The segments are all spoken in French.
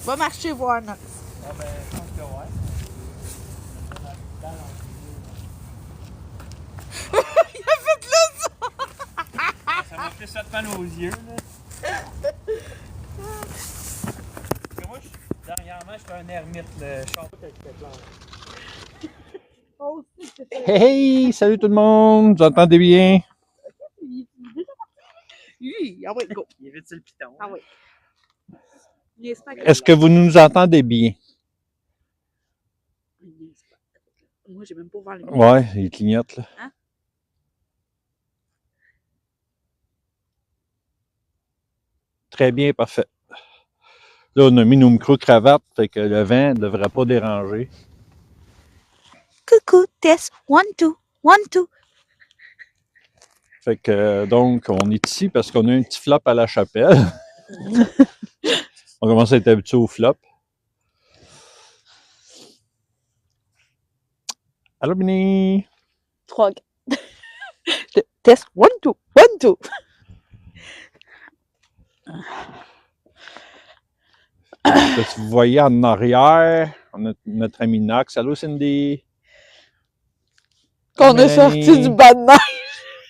Va marcher voir, Nox. Ah ben, je pense que ouais. Il a fait là, ça! Ça m'a fait ça de mal aux yeux, là. Parce que moi, dernièrement, je fais un ermite, le char. Oh, c'est ça. Hey, salut tout le monde, vous entendez bien? Il est déjà parti. Oui, ah ouais, go. Il évite le piton. Ah ouais. Il est pas Est-ce que vous nous entendez bien? Moi, j'ai même pas ouvert le micro. Ouais, il clignote là. Hein? Très bien, parfait. Là, on a mis nos micro-cravates, fait que le vent ne devrait pas déranger. Coucou, test, 1, 2, 1, 2. Fait que, donc, on est ici parce qu'on a un petit flop à la chapelle. On commence à être habitué au flop. Allô, Bini? 3. Test, 1, 2, 1, 2. Là, si vous voyez en arrière, on a notre ami Nox. Allô, Cindy? Qu'on a Mélanie. sorti du bas de neige.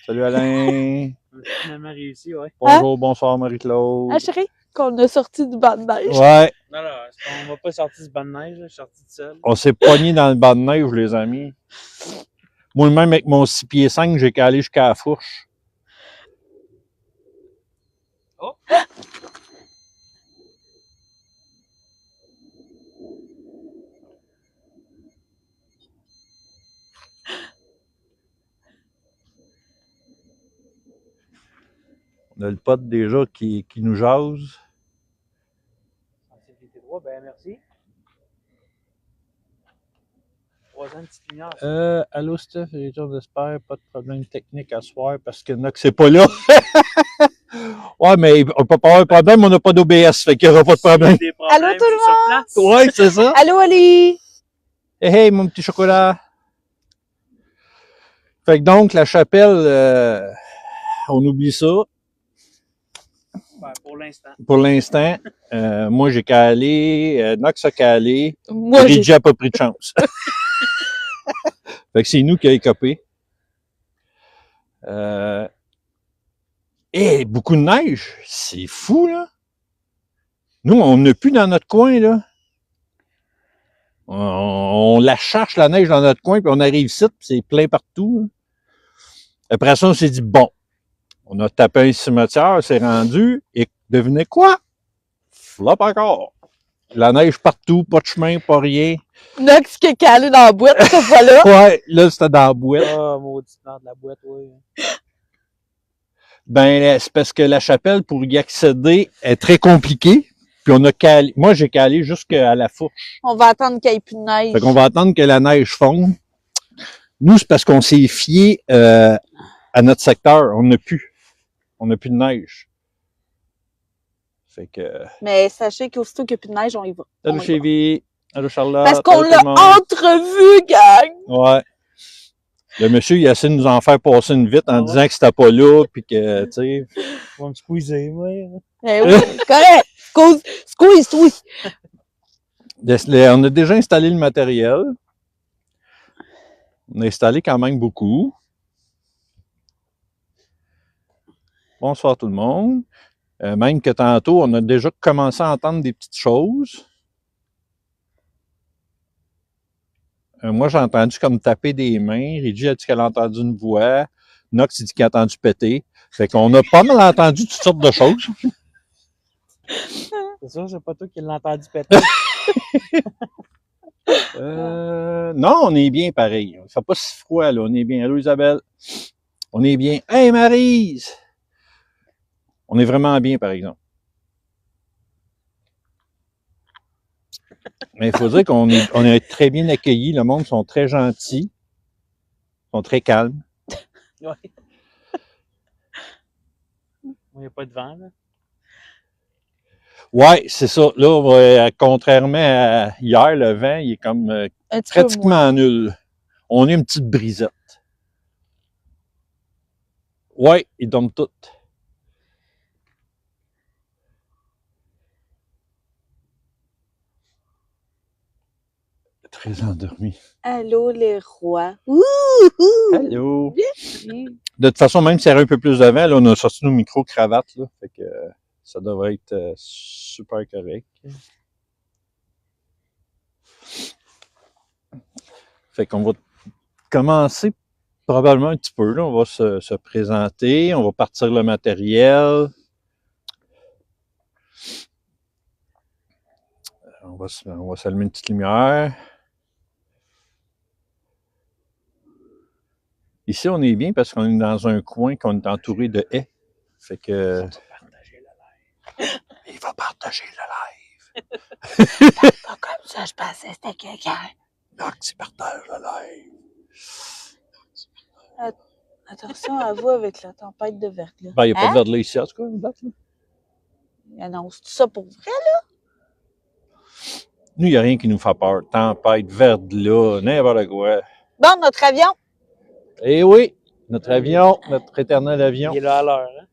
Salut, Alain. On a finalement réussi, ouais. Bonjour, bonsoir, Marie-Claude. Ah, chérie? Qu'on a sorti du bas de neige. Ouais, Non, non, on va pas sortir du banc de neige, là. Je suis sorti tout seul. on s'est pogné dans le bas de neige, les amis. Moi-même, avec mon 6 pieds 5, j'ai qu'à aller jusqu'à la fourche. Oh! On a le pote déjà qui nous jase. Sensibilité droit, ben merci. 3 ans de petite lumière. Allô, Steph, j'espère, pas de problème technique à soir parce que Nox c'est pas là. Ouais, mais on peut pas avoir de problème, on n'a pas d'OBS, fait qu'il n'y aura pas de problème. Des problèmes, Allô, tout le c'est sur place. Ouais, c'est ça. Allô, Ali? Hey, hey, mon petit chocolat. Fait que donc, la chapelle, on oublie ça Ben, pour l'instant. pour l'instant. Moi, j'ai qu'à aller. Nox a qu'à aller. Moi, j'ai... Ridji a pas pris de chance. Fait que c'est nous qui a écopé. Beaucoup de neige. C'est fou, là. Nous, on n'a plus dans notre coin, là. On la cherche, la neige, dans notre coin, puis on arrive ici, puis c'est plein partout, là. Après ça, on s'est dit, bon, on a tapé un cimetière, c'est rendu, et devinez quoi? Flop encore. La neige partout, pas de chemin, pas rien. Nox qui est calé dans la boîte, cette fois-là. Ouais, là, c'était dans la boîte. Ah, maudite merde de la boîte, oui. Ben, c'est parce que la chapelle, pour y accéder, est très compliquée. Puis on a qu'à aller, moi, j'ai qu'à aller jusqu'à la fourche. On va attendre qu'il n'y ait plus de neige. Fait qu'on va attendre que la neige fonde. Nous, c'est parce qu'on s'est fié à notre secteur. On n'a plus. On n'a plus de neige. Fait que... Mais sachez qu'aussitôt qu'il n'y a plus de neige, on y va. Allô, On y va. Chevy. Allô, Charlotte. Parce qu'on Allô, l'a tout le monde. entrevu, gang! Ouais. Le monsieur, il a essayé de nous en faire passer une vite en Ah ouais? disant que c'était pas là, puis que, tu sais... On va me squeezer, moi. Eh oui, correct! Squeeze, oui! On a déjà installé le matériel. On a installé quand même beaucoup. Bonsoir tout le monde. Même que tantôt, on a déjà commencé à entendre des petites choses. Moi, j'ai entendu comme taper des mains. Ridji a dit qu'elle a entendu une voix. Nox a dit qu'il a entendu péter. Fait qu'on a pas mal entendu toutes sortes de choses. C'est sûr, c'est pas toi qui l'as entendu péter. Non, on est bien pareil. Il fait pas si froid, là. On est bien. Allô, Isabelle? On est bien. Hey, Maryse! On est vraiment bien, par exemple. Mais il faut dire qu'on est très bien accueillis. Le monde sont très gentils. Ils sont très calmes. Ouais. Il n'y a pas de vent, là. Ouais, c'est ça. Là, contrairement à hier, le vent, il est comme Un petit peu moins. pratiquement nul. On a une petite brisette. Ouais, ils dorment toutes. Très endormi. Allô, les rois. Ouh! Allô! Bienvenue. De toute façon, même s'il y avait un peu plus de vent, là, on a sorti nos micro-cravates, là. Fait que ça devrait être super correct. Fait qu'on va commencer probablement un petit peu, là. On va se présenter, on va partir le matériel. On va s'allumer une petite lumière. Ici, on est bien parce qu'on est dans un coin qu'on est entouré de haies. Fait que... Il va partager le live. Pas comme ça, je pensais que c'était quelqu'un. Nox, il partage le live. Attention à vous avec la tempête de verglas. Ben, il n'y a pas Hein? de verglas ici, en tout cas, une date, là. Il annonce tout ça pour vrai? Nous, il n'y a rien qui nous fait peur. Tempête, verglas, n'importe quoi. Bon, notre avion. Eh oui, notre avion, notre éternel avion. Il est là à l'heure, hein?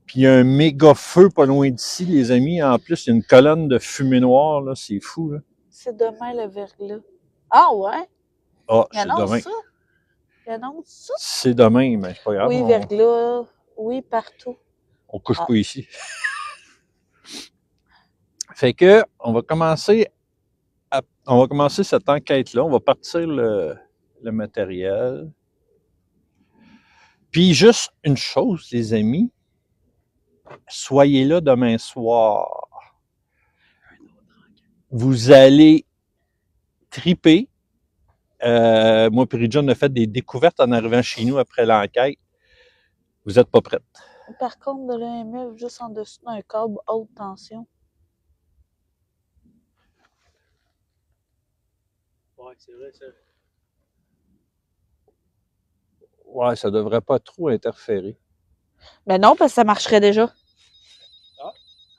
Puis il y a un méga feu pas loin d'ici, les amis. En plus, il y a une colonne de fumée noire, là. C'est fou, là. C'est demain le verglas. Ah ouais? Ah, Il c'est annonce demain. ça? Il annonce ça? C'est demain, mais c'est pas grave. Oui, verglas. Oui, partout. On couche Ah. pas ici. Fait que, on va commencer cette enquête-là. On va partir le matériel. Puis juste une chose, les amis. Soyez là demain soir. Vous allez triper. Moi et John a fait des découvertes en arrivant chez nous après l'enquête. Vous n'êtes pas prêtes. Par contre, de l'EMF juste en dessous d'un câble haute tension. Ouais, c'est vrai, ça. Ouais, ça devrait pas trop interférer. Ben non, parce que ça marcherait déjà.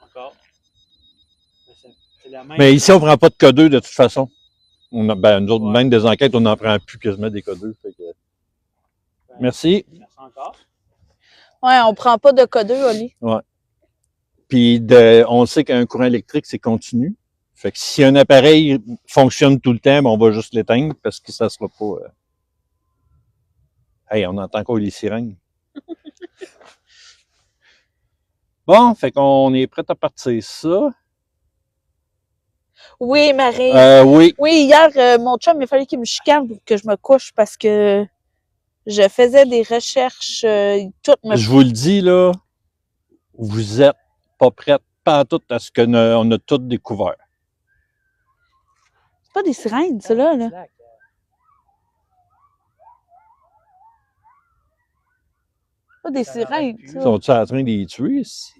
Encore. C'est la même. Mais ici, on prend pas de codeux de toute façon. Nous autres, Ouais. même des enquêtes, on n'en prend plus quasiment des codeux. Fait que... Ben, Merci. Merci encore. Ouais, on prend pas de codeux, Oli. Puis on sait qu'un courant électrique, c'est continu. Fait que si un appareil fonctionne tout le temps, ben, on va juste l'éteindre parce que ça sera pas... Hey, on entend quoi les sirènes? Bon, fait qu'on est prêt à partir ça. Oui, Marie. Oui. Oui, hier, mon chum, il fallait qu'il me chicane pour que je me couche parce que je faisais des recherches. Je vous le dis, là, vous êtes pas prêtes, pas à tout à ce qu'on a tout découvert. C'est pas des sirènes, ça, là. Slack. C'est pas des Ça l'arrête sirènes, plus. ça. Sont-ils en train de les tuer ici?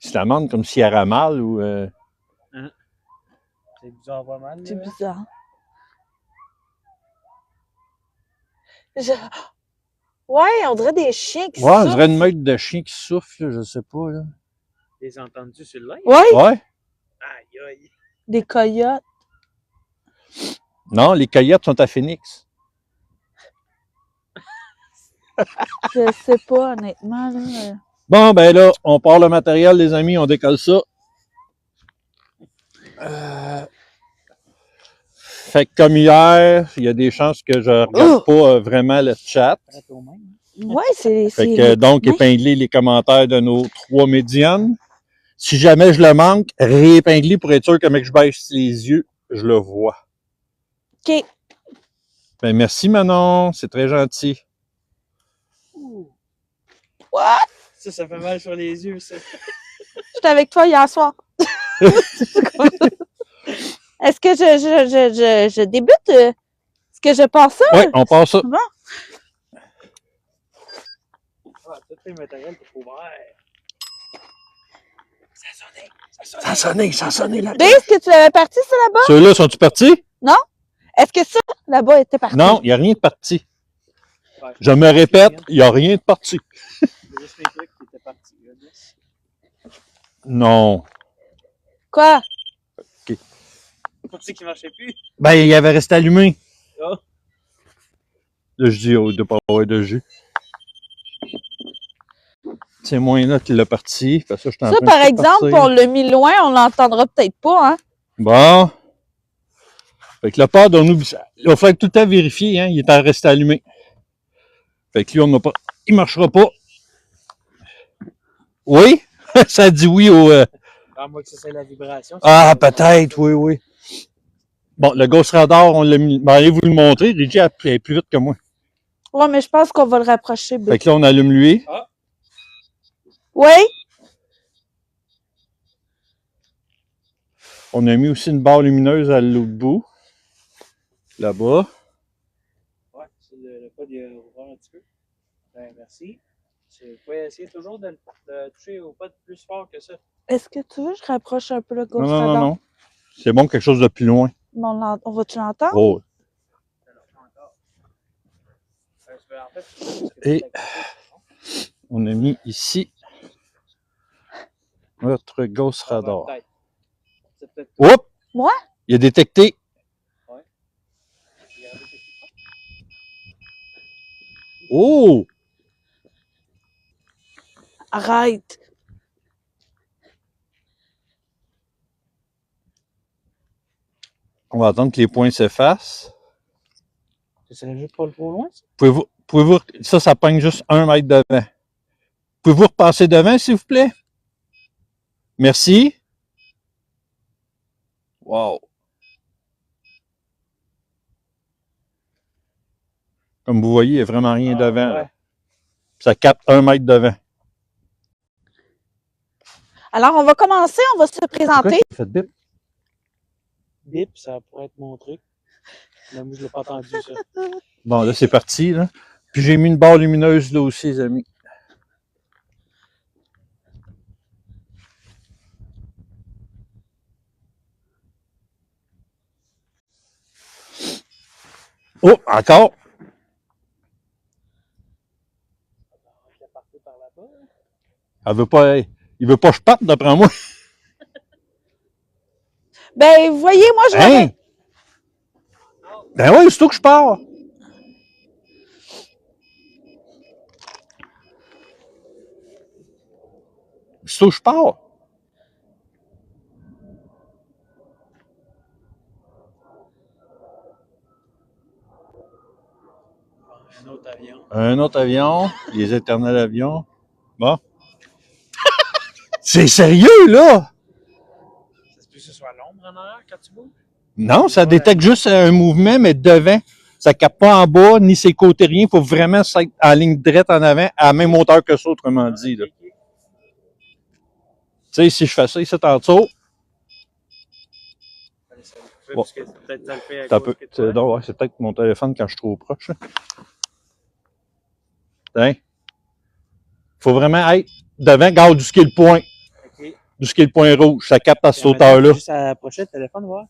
Ils se lamentent comme s'il y avait mal ou... C'est bizarre, pas mal. C'est là. bizarre. Ouais, on dirait des chiens qui Ouais, on soufflent. dirait une meute de chiens qui souffle, là, je sais pas, là. Les entendus sur le live? Ouais, Ouais? Aïe, aïe. des coyotes. Non, les coyotes sont à Phoenix. Je sais pas, honnêtement, là. Bon, ben là, on part le matériel, les amis, on décolle ça. Fait que comme hier, il y a des chances que je regarde pas vraiment le chat. Prête au même. Ouais, c'est. Fait que donc, Oui. épingler les commentaires de nos 3 médiums. Si jamais je le manque, réépingler pour être sûr que mec je baisse les yeux, je le vois. OK. Ben merci Manon, c'est très gentil. What? Ça fait mal sur les yeux, ça. J'étais avec toi hier soir. Est-ce que je débute? Est-ce que je passe ça? Oui, on passe ça. Bon. Ah, tout le matériel est ouvert. Ça a sonné là. B, est-ce que tu l'avais parti, ça, là-bas? Ceux-là, sont-ils partis? Est-ce que ça, là-bas, était parti? Non, il n'y a rien de parti. Ouais. Je me répète, il n'y a rien de parti. Il y a juste les trucs qui étaient partis. Là. Non. Quoi? Pour ceux qui ne marchaient plus. Ben, il avait resté allumé. Oh. Là, je dis, oh, de pas avoir de jus. C'est moi là qui l'a parti. Parce que je suis en Ça, train de par tout exemple, partir. on l'a mis loin, on l'entendra peut-être pas, hein? Bon. Fait que le pad, on oublie ça. Il va falloir tout le temps vérifier, hein. Il est à rester allumé. Fait que lui, on n'a pas. Il marchera pas. Oui? Ça dit oui au. À moins que ça c'est la vibration. Ah, peut-être, oui, oui. Bon, le Ghost Radar, on l'a mis. Ben, allez vous le montrer. Reggie est plus vite que moi. Ouais, mais je pense qu'on va le rapprocher, B. Fait que là, on allume lui. Oui? On a mis aussi une barre lumineuse à l'autre bout. Là-bas. Ouais, c'est le pas de ouvert un petit peu. Ben, merci. Vous pouvez essayer toujours de toucher au pas plus fort que ça. Est-ce que tu veux que je rapproche un peu le Non, Ghost non, non, Radar? non. C'est bon, quelque chose de plus loin. Mais on va-tu l'entendre? Oh. Alors, encore. En fait, Et on a mis ici notre Ghost Radar. C'est peut-être. Oups! Moi? Il a détecté. Oh! Arrête! On va attendre que les points s'effacent. Ça serait juste pas trop loin, ça? Pouvez-vous, ça pogne juste 1 mètre devant. Pouvez-vous repasser devant, s'il vous plaît? Merci. Wow. Comme vous voyez, il n'y a vraiment rien devant. Là. Ça capte 1 mètre devant. Alors, on va commencer, on va se présenter. Faites bip. Bip, ça pourrait être mon truc. Mais moi, je l'ai pas entendu, ça. Bon, là, c'est parti. Là. Puis j'ai mis une barre lumineuse là aussi, les amis. Oh, encore. Elle veut pas, il veut pas que je parte d'après moi. Ben, vous voyez, moi, je vais... Hein? Ben oui, c'est tout que je pars. C'est tout que je pars. Un autre avion. Un autre avion. Les éternels avions. Bon. C'est sérieux, là? Ça se peut que ce soit l'ombre en arrière quand tu bouges? Non, ça détecte juste un mouvement, mais devant. Ça ne capte pas en bas, ni ses côtés, rien. Il faut vraiment être en ligne droite en avant, à la même hauteur que ça, autrement dit. Là. Tu sais, si je fais ça ici en dessous, Bon. Peut-être ça le fait à ça cause peut. que toi. Non, ouais, c'est peut-être mon téléphone quand je suis trop proche. Hein? Faut vraiment être devant, garde du ski le point. Okay. Du ski le point rouge. Ça capte à cette hauteur-là. Juste à approcher le téléphone, voir.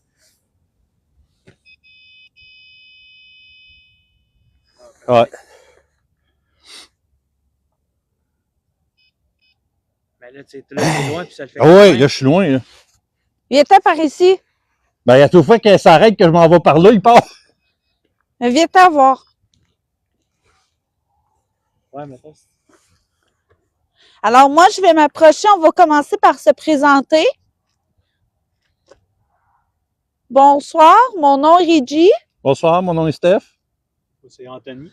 Ouais. Mais là, tu es loin, puis ça le fait. Ah ouais, là, je suis loin. Là. Il était par ici. Ben, il y a tout fois qu'elle s'arrête, que je m'en vais par là, il part. Viens t'en voir. Ouais, mais ça, Alors, moi, je vais m'approcher. On va commencer par se présenter. Bonsoir, mon nom est Reggie. Bonsoir, mon nom est Steph. c'est Anthony.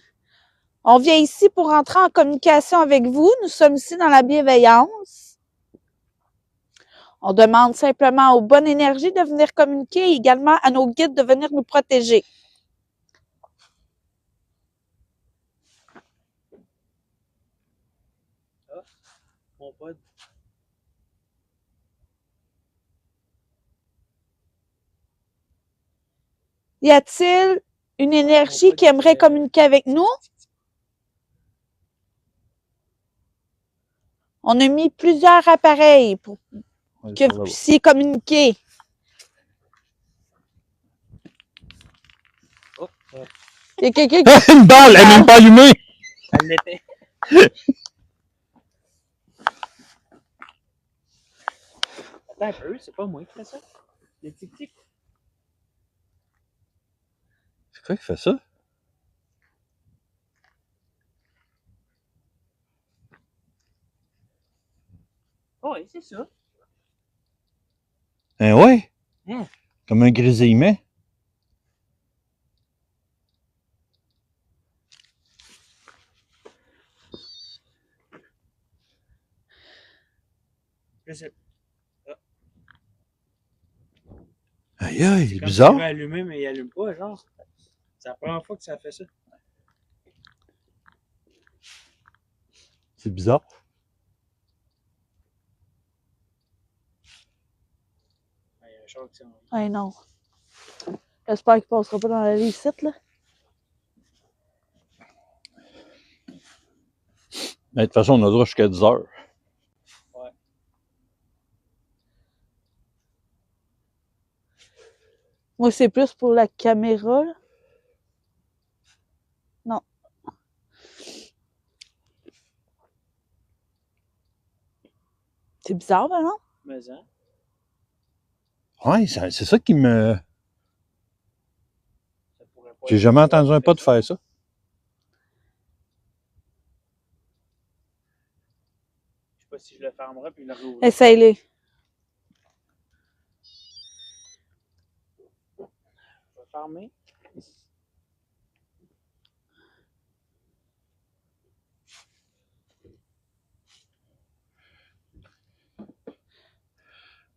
On vient ici pour entrer en communication avec vous. Nous sommes ici dans la bienveillance. On demande simplement aux bonnes énergies de venir communiquer et également à nos guides de venir nous protéger. Ah, mon pod. Y a-t-il une énergie qui aimerait communiquer avec nous? On a mis plusieurs appareils pour que vous puissiez communiquer. Oh, Il y a quelqu'un qui... Une balle, elle n'est même pas allumée. elle l'était. Attends un peu, c'est pas moi qui fais ça. Les tic-tic. C'est quoi qui fait ça? Oui, c'est ça. Hein, ouais? Hein? Comme un grésillement. Je sais. Aïe, aïe, C'est c'est comme bizarre. s'il veut allumer, mais il allume pas, genre. C'est la première fois que ça fait ça. C'est bizarre. Il y a un char qui s'en va. Ah non. J'espère qu'il passera pas dans la réussite, là. Mais de toute façon, on a le droit jusqu'à 10 heures. Ouais. Moi, c'est plus pour la caméra, là. Non. C'est bizarre, ben non? Mais hein? Ouais, c'est ça qui me... Ça pourrait pas J'ai être jamais le entendu droit un pote faire ça. Je sais pas si je le fermerai puis je le rouvre. Essaye-les. Je vais fermer.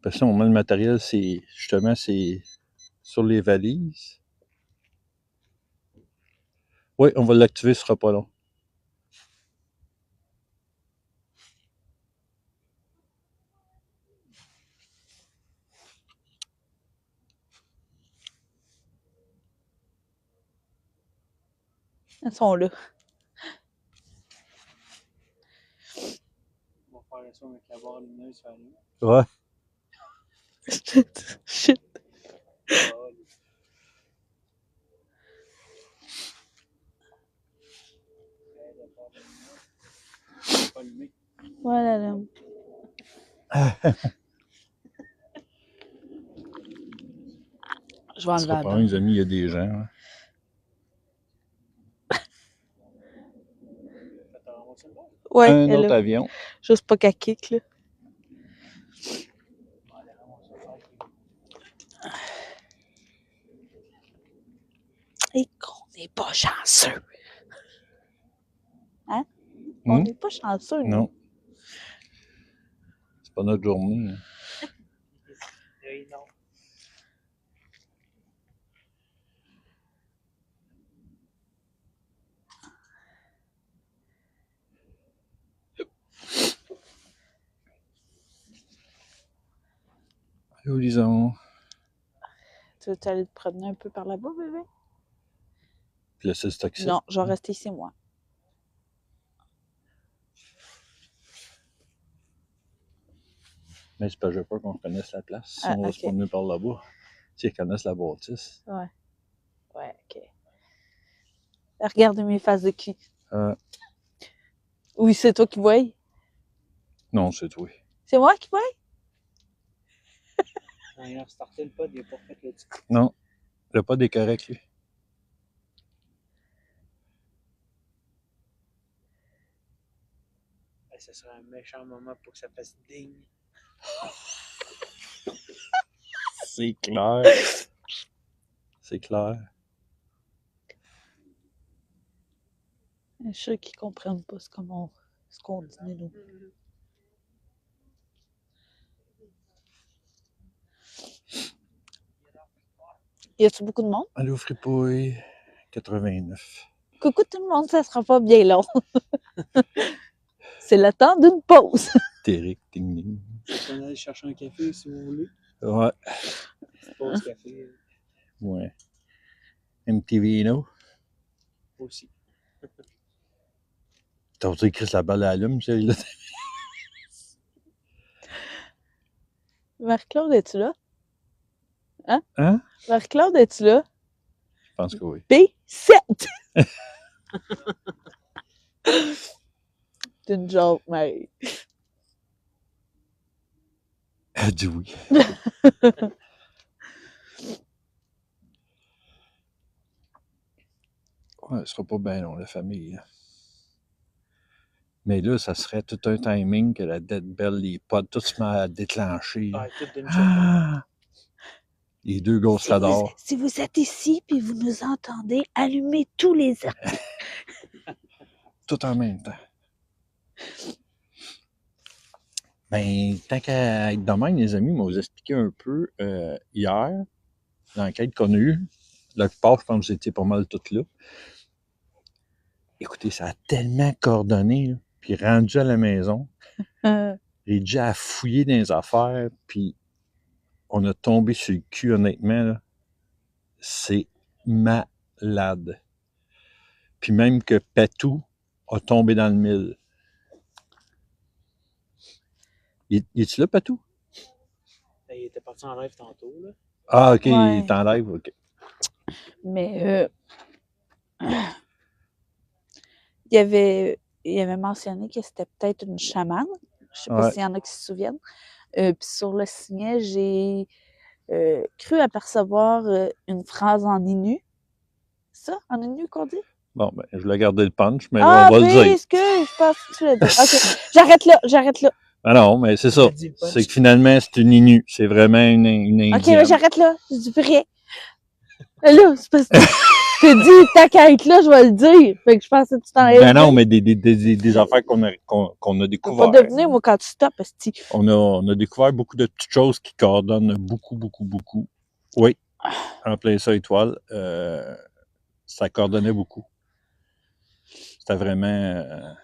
Parce que on met le matériel, c'est justement, c'est sur les valises. Oui, on va l'activer, ce sera pas long. Elles sont là. On va faire ça avec la barre lumineuse sur la ligne. Ouais. Shit. Pas allumé. Voilà, là. Je vais Ce enlever sera la pas barre. un, les amis, il y a des gens. Hein. T'as ramassé le bord? Ouais, Un elle autre là. avion. Juste pas qu'à kick, là. On va aller ramasser le bord. Et qu'on n'est pas chanceux. Hein? On n'est pas chanceux, nous. Non. C'est pas notre journée. Hein. Non. Allô, Lison. Tu veux aller te promener un peu par là-bas, bébé? Puis là, c'est le taxi. Non, je vais rester ici, moi. Mais c'est pas, je veux pas qu'on connaisse la place. Si Ah, on va ok. se promener par là-bas. Si ils connaissent la bâtisse. Ouais. Ouais, ok. Regarde mes faces de cul. Oui, c'est toi qui vois. Non, c'est toi. C'est moi qui vois? Quand il a restarté le pod, il a pas fait le titre. Non. Le pas est correct, lui. Ça serait un méchant moment pour que ça fasse ding. C'est clair. C'est clair. Je suis sûr qu'ils comprennent pas ce qu'on dit, nous. Y a-tu beaucoup de monde? Allô, Fripouille. 89. Coucou tout le monde, ça sera pas bien long. C'est le temps d'une pause. Téric, ding ding. On aller chercher un café si vous voulez. Ouais. Petite pause café Ouais. MTV, non? aussi. T'as vu Chris la balle à l'allume, celle-là? Marie-Claude, es-tu là? Hein? Hein? Marie-Claude, es-tu là? Je pense que oui. B7! C'est une joke, Marie. Elle dit oui. Ouais, ce sera pas bien long, la famille. Hein. Mais là, ça serait tout un timing que la Dead Bell, les pods, tout se met à déclencher. Ah, tout d'une shot. Ah! Les deux grosses fladors. Si vous êtes ici puis vous nous entendez, allumez tous les Tout en même temps. Ben, tant qu'à être de même, les amis, on va vous expliquer un peu hier, l'enquête qu'on a eue. La plupart, je pense que vous étiez pas mal toutes là. Écoutez, ça a tellement coordonné, là. Puis rendu à la maison, j'ai déjà fouillé dans les affaires, puis on a tombé sur le cul, honnêtement, là. C'est malade. Puis même que Patou a tombé dans le mille. Il est-tu là, Patou? Il était parti en live tantôt, là. Ah, OK, Ouais. il est en live, OK. Mais il avait mentionné que c'était peut-être une chamane. Je sais pas Ouais. s'il y en a qui se souviennent. Puis sur le signet, j'ai cru apercevoir une phrase en Innu. Ça, en Innu qu'on dit? Bon, ben, je voulais garder le punch, mais Ah, là, on va oui, le dire. excuse, je pense que tu l'as dit. OK, j'arrête là. Ah non, mais c'est ça. Il a dit le punch. C'est que finalement, c'est une Inu. C'est vraiment une Indienne. OK, mais j'arrête là. Je dis plus rien. Là, c'est parce que t'as dit, tant qu'à être là, je vais le dire. Fait que je pensais que tu t'en allais Ben non, dire. mais des affaires qu'on a Je peux découvert. pas deviner, moi, quand tu stoppes, esti. On a découvert beaucoup de petites choses qui coordonnent beaucoup. Oui, en plein ça, étoile. Ça coordonnait beaucoup. C'était vraiment...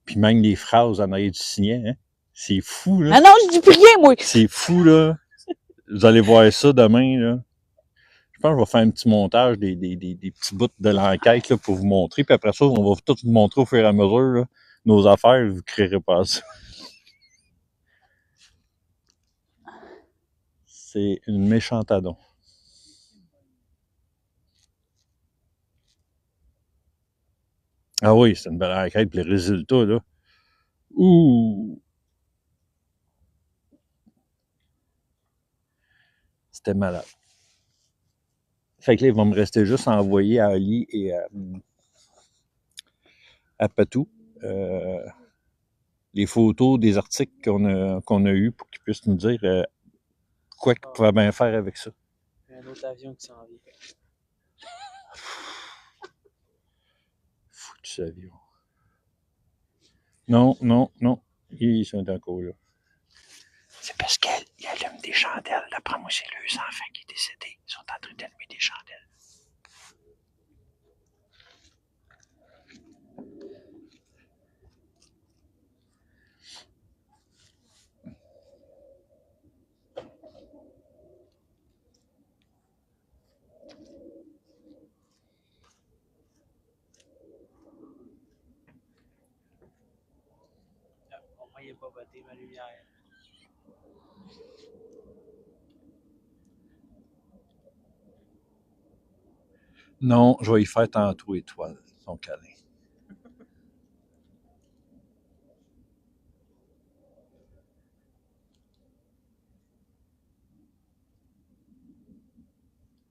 Puis même les phrases en arrière du signet, hein. C'est fou, là. Ah non, je dis plus rien, moi. C'est fou, là. Vous allez voir ça demain, là. Je pense que je vais faire un petit montage des petits bouts de l'enquête là, pour vous montrer. Puis après ça, on va tout vous montrer au fur et à mesure là, nos affaires. Vous ne créerez pas ça. C'est une méchante adon. Ah oui, c'est une belle enquête. Puis les résultats, là. Ouh! C'était malade. Fait que là, il va me rester juste à envoyer à Ali et à Patou les photos des articles qu'on a eus pour qu'ils puissent nous dire quoi qu'ils pouvaient bien faire avec ça. Il y a un autre avion qui s'en vient. Foutu avion. Non. Ils sont encore là. C'est parce qu'ils allument des chandelles. D'après moi, c'est leurs enfants qui est décédé. Ils sont en train d'allumer des chandelles. Au moins, il n'a pas voté ma lumière. Non, je vais y faire tantôt étoile, son câlin.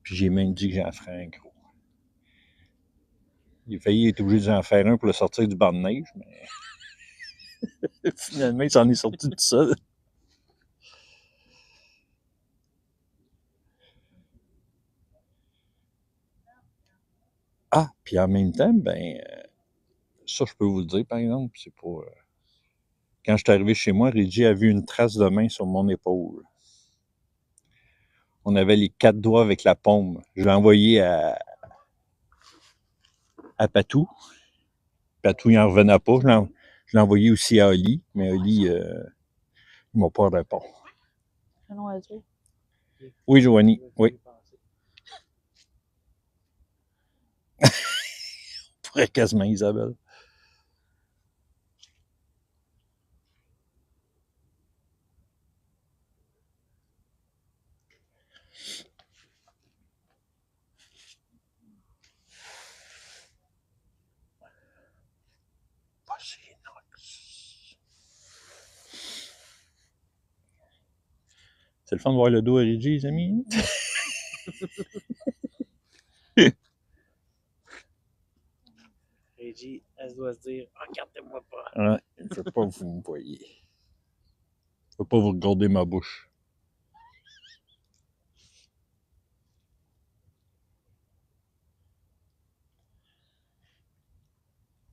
Puis j'ai même dit que j'en ferais un gros. Il a failli être obligé d'en faire un pour le sortir du banc de neige, mais finalement, il s'en est sorti tout seul. Ah, puis en même temps, ben, ça, je peux vous le dire, par exemple, c'est pas... quand je suis arrivé chez moi, Reggie a vu une trace de main sur mon épaule. On avait les 4 doigts avec la paume. Je l'ai envoyé à Patou. Patou, il n'en revenait pas. Je l'ai envoyé aussi à Oli, mais Oli, il ne m'a pas répondu. Oui, Joanie, oui. On pourrait quasiment Isabelle. C'est le fun de voir le dos à Reggie, les amis. Reggie a Elle doit se dire, regardez-moi pas. Ouais, je ne veux pas que vous me voyez. Je ne veux pas vous regarder ma bouche.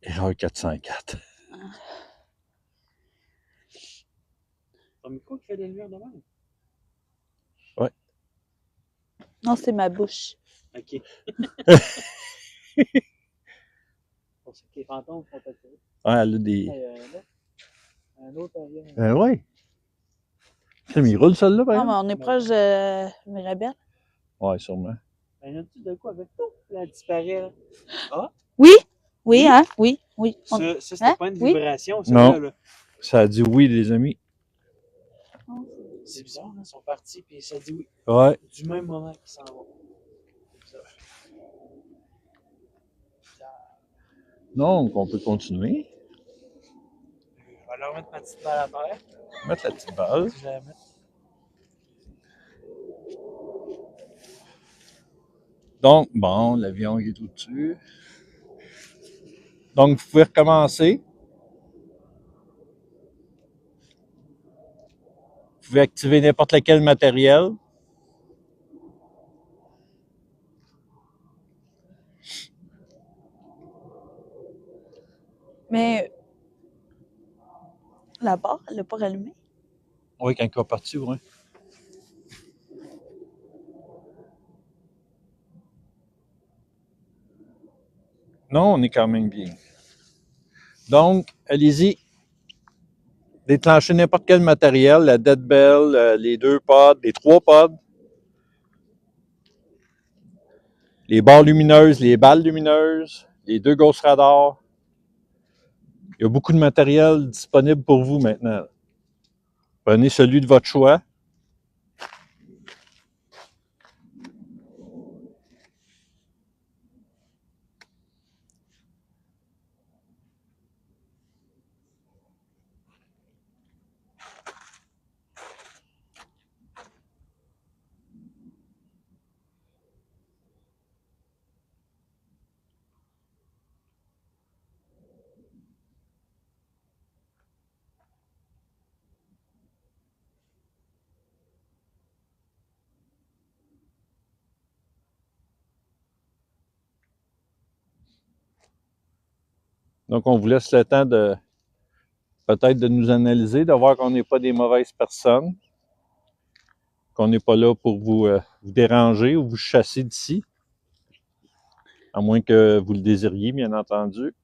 Erreur 404. Ton micro qui fait des lumières de même? Non, c'est ma bouche. OK. Pour ceux qui les fantômes font attirer. Ouais, elle a des. Un autre avion. Ouais. Mais il roule celle-là, par Non, mais exemple? on est proche de Mirabelle. Ouais, sûrement. Ben, y a-tu de quoi avec tout? Elle disparaît, là. Ah? Oui, oui, Oui? hein, oui, oui. Ça, c'était Hein? pas une Oui? vibration, Non. celle-là. Là. Ça a dit oui, les amis. C'est bizarre, hein? Ils sont partis, puis ça dit oui. Ouais. Du même moment qu'ils s'en vont. C'est bizarre. Donc, on peut continuer. Je vais leur mettre ma petite balle à terre. Mettre la petite balle. Si je la mets. Donc, bon, l'avion il est au-dessus. Donc, vous pouvez recommencer. Vous pouvez activer n'importe lequel matériel. Mais la barre, elle n'est pas rallumée. Oui, quand il va partir, oui. Non, on est quand même bien. Donc, allez-y. Déclenchez n'importe quel matériel, la dead bell, les 2 pods, les 3 pods, les barres lumineuses, les balles lumineuses, les 2 ghost radars. Il y a beaucoup de matériel disponible pour vous maintenant. Prenez celui de votre choix. Donc, on vous laisse le temps de peut-être de nous analyser, de voir qu'on n'est pas des mauvaises personnes, qu'on n'est pas là pour vous déranger ou vous chasser d'ici, à moins que vous le désiriez, bien entendu.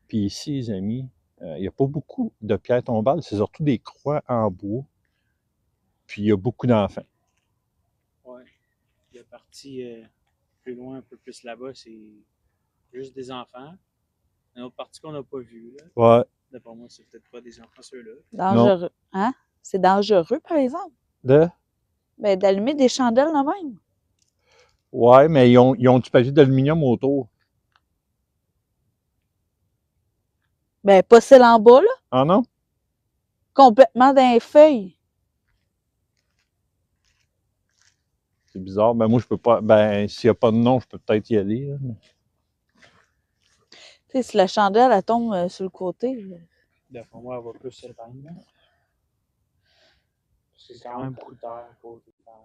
Puis ici, les amis, il n'y a pas beaucoup de pierres tombales, c'est surtout des croix en bois. Puis il y a beaucoup d'enfants. Ouais. Il est parti plus loin, un peu plus là-bas, c'est juste des enfants. Une autre partie qu'on n'a pas vue, là. Ouais. D'après moi, c'est peut-être pas des enfants, ceux-là. Dangereux. Hein? C'est dangereux, par exemple. Ben, d'allumer des chandelles de même. Ouais, mais ils ont du papier d'aluminium autour. Ben, pas celle en bas, là. Ah non? Complètement dans les feuilles. C'est bizarre. Ben moi, je peux pas. Ben, s'il n'y a pas de nom, je peux peut-être y aller. Là. Tu sais, si la chandelle, elle tombe sur le côté. D'après moi, elle va plus se peindre. C'est quand même beaucoup de terre.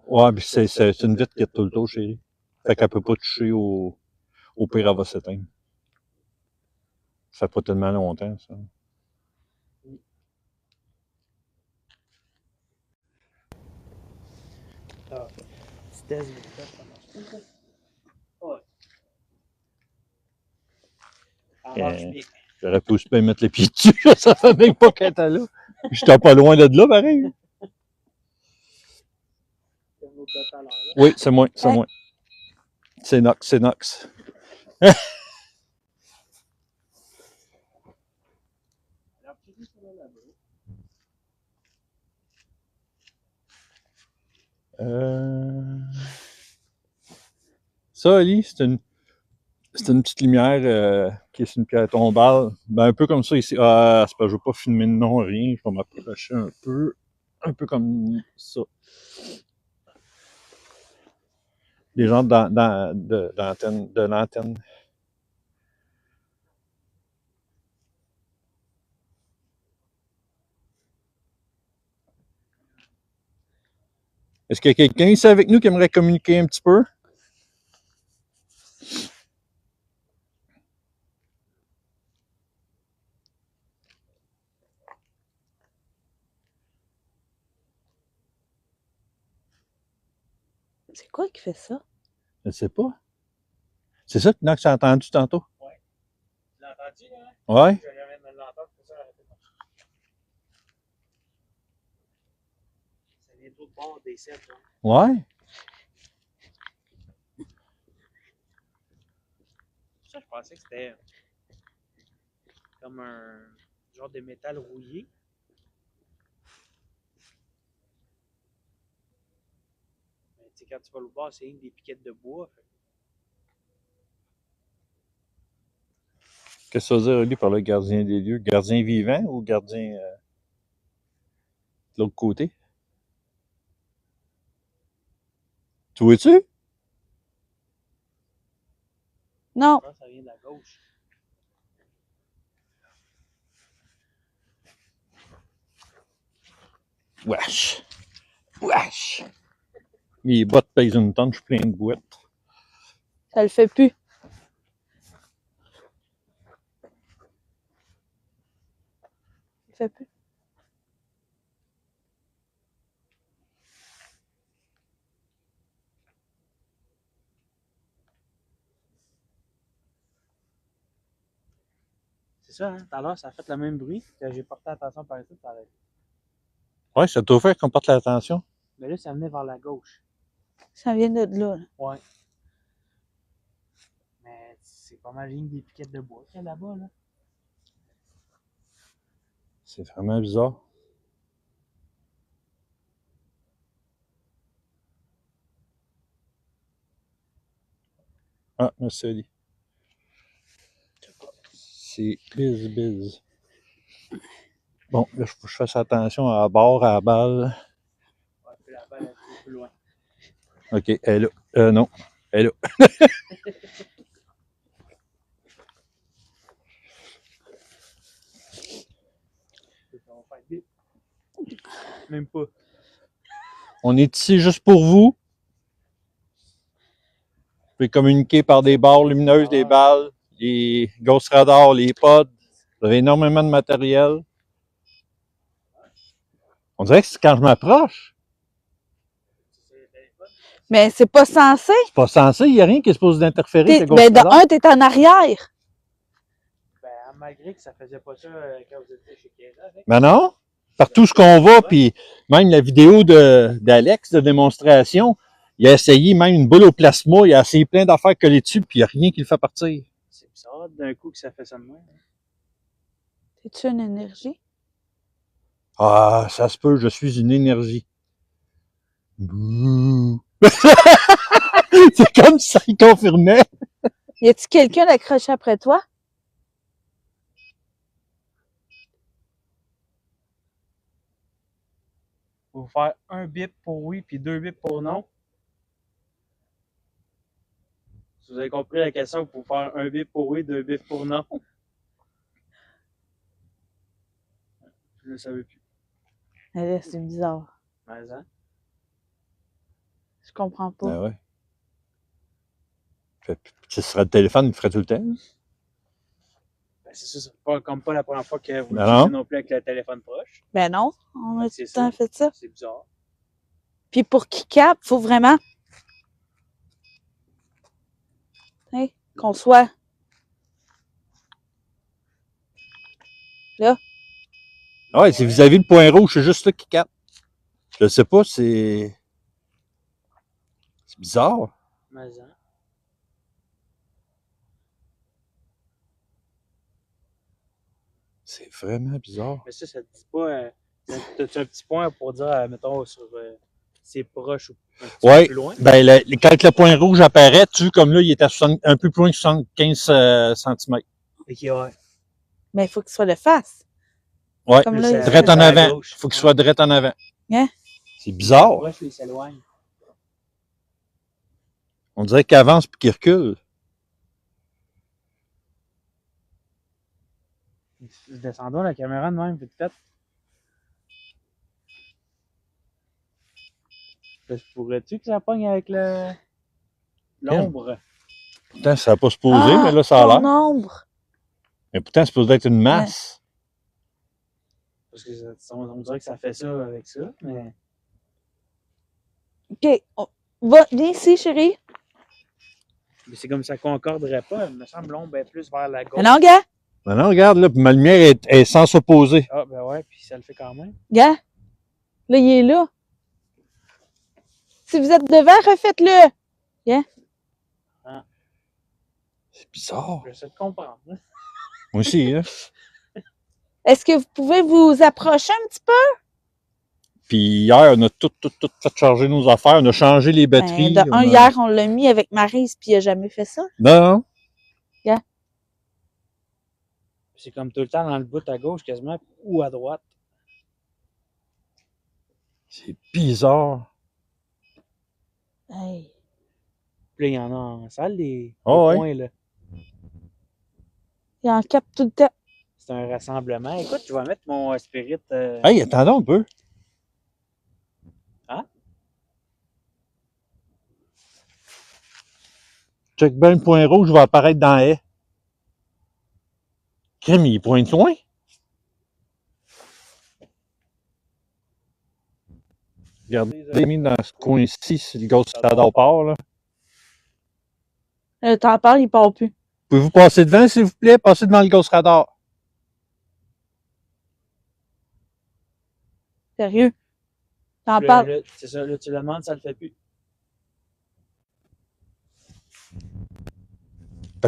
Ouais, puis c'est une vitre qui est tout le tour, chérie. Fait qu'elle peut pas toucher au pire, elle va s'éteindre. Ça fait pas tellement longtemps, ça. Ah, petit test de fait, ça marche. Ouais. Ça marche bien. J'aurais pu aussi bien mettre les pieds dessus, ça fait même pas qu'elle était là. J'étais pas loin de là, pareil. Oui, c'est moi, c'est moi. C'est Nox, c'est Nox. Ça, Ali, c'est une petite lumière qui est sur une pierre tombale. Ben, un peu comme ça ici. Ah, c'est pas, je veux pas filmer de nom, rien. Je vais m'approcher un peu. Un peu comme ça. Les gens de l'antenne. Est-ce qu'il y a quelqu'un ici avec nous qui aimerait communiquer un petit peu? C'est quoi qui fait ça? Je ne sais pas. C'est ça que Knox a entendu tantôt? Tu l'as entendu, là? Ouais. Je viens de l'entendre, c'est ça, arrêtez de marcher. Ça vient tout de bord des cèpes, là. Ouais. Ça, je pensais que c'était comme un genre de métal rouillé. Mais tu sais, quand tu vas le voir, c'est une des piquettes de bois. Fait. Qu'est-ce que ça veut dire, lui, par le gardien des lieux? Gardien vivant ou gardien de l'autre côté? Tu vois-tu? Non. Je pense que ça vient de la gauche. Wesh! Wesh! Les bottes pèsent une tonne, je suis plein de boîtes. Ça le fait plus. Ça le fait plus. C'est ça, hein? Tout à l'heure, ça a fait le même bruit. Quand j'ai porté attention par ici, ça arrête. Ouais, ça t'a fait qu'on porte l'attention. Mais là, ça venait vers la gauche. Ça vient de là. Ouais. Mais c'est pas mal une des piquettes de bois qu'il y a là-bas, là. C'est vraiment bizarre. Ah, merci Ali. C'est biz. Bon, là, faut que je fasse attention à la barre, à la balle. Ouais, puis la balle est un peu plus loin. OK, elle est là. Non, elle est là. Ça va faire vite. Même pas. On est ici juste pour vous. Vous pouvez communiquer par des barres lumineuses, des balles, les Ghost Radar, les pods. Vous avez énormément de matériel. On dirait que c'est quand je m'approche. Mais c'est pas censé. C'est pas censé, il n'y a rien qui est supposé d'interférer avec le Ghost Ben, de Radar. un, t'es en arrière. Ben, malgré que ça faisait pas ça quand vous étiez chez Kayla. Ben non. Partout ce qu'on va, puis même la vidéo d'Alex de démonstration, il a essayé même une boule au plasma, il a essayé plein d'affaires collées dessus, puis il n'y a rien qui le fait partir. C'est bizarre d'un coup que ça fait ça de même. T'es-tu une énergie? Ah, ça se peut, je suis une énergie. Bouh. C'est comme ça il confirmait. Y a-tu quelqu'un d'accroché après toi? Vous faire un bip pour oui puis deux bips pour non. Si vous avez compris la question, vous pouvez faire un bip pour oui, deux bips pour non. Je ne savais plus. Mais là, c'est bizarre. Mais, hein? Je comprends pas. Ah ouais. Ce serait le téléphone, il ferait tout le temps. Ben, c'est ça, c'est pas comme pas la première fois que vous Ben l'utilisez non. non plus avec le téléphone proche. Ben non, on a tout C'est le temps ça. fait ça. C'est bizarre. Puis pour qu'il capte, faut vraiment qu'on soit là. Ah ouais, c'est vis-à-vis le point rouge, c'est juste là qui capte. Je sais pas, c'est bizarre. Mais, hein? C'est vraiment bizarre. Mais ça te dit pas. T'as-tu un petit point pour dire, mettons, sur c'est proche ou un petit peu plus loin? Ben, quand le point rouge apparaît, tu comme là, il est à un peu plus loin que 75 cm. Ok, ouais. Mais il faut qu'il soit de face. Ouais, Comme là, direct en à la avant. gauche. Faut qu'il soit direct en avant. C'est bizarre. Proche, il s'éloigne. On dirait qu'il avance puis qu'il recule. Descendons la caméra de même, vite fait. Pourrais-tu que ça pogne avec l'ombre? Pourtant, ça n'a pas se poser, mais là, ça a ton l'air. ombre. Mais pourtant, c'est supposé être une masse. Parce que on dirait que ça fait ça avec ça, mais... OK. Viens ici, chérie. Mais c'est comme ça concorderait pas. Il me semble l'ombre est plus vers la gauche. Mais non, gars. Maintenant, regarde, là, puis ma lumière est sans s'opposer. Ah, ben ouais, puis ça le fait quand même. Gars. Là, il est là. Si vous êtes devant, refaites-le. C'est bizarre. J'essaie de comprendre. Hein? Moi aussi, hein. Est-ce que vous pouvez vous approcher un petit peu? Puis hier, on a tout fait charger nos affaires. On a changé les batteries. Ben, hier, on l'a mis avec Maryse, puis il a jamais fait ça. Non. C'est comme tout le temps dans le bout à gauche, quasiment, ou à droite. C'est bizarre. Hey. Puis là, il y en a en salle, des Oh, points, là. Il en capte tout le temps. C'est un rassemblement. Écoute, je vais mettre mon spirit... Hey, attendons un peu. Hein? Check bien le point rouge va apparaître dans la haie. Crème, il pointe loin. Regardez, j'ai mis dans ce coin-ci, c'est le Ghost Radar part, là. T'en parles, il part plus. Pouvez-vous passer devant, s'il vous plaît? Passez devant le Ghost Radar. Sérieux. T'en Là, parles. là, c'est ça, là, tu le demandes, ça le fait plus.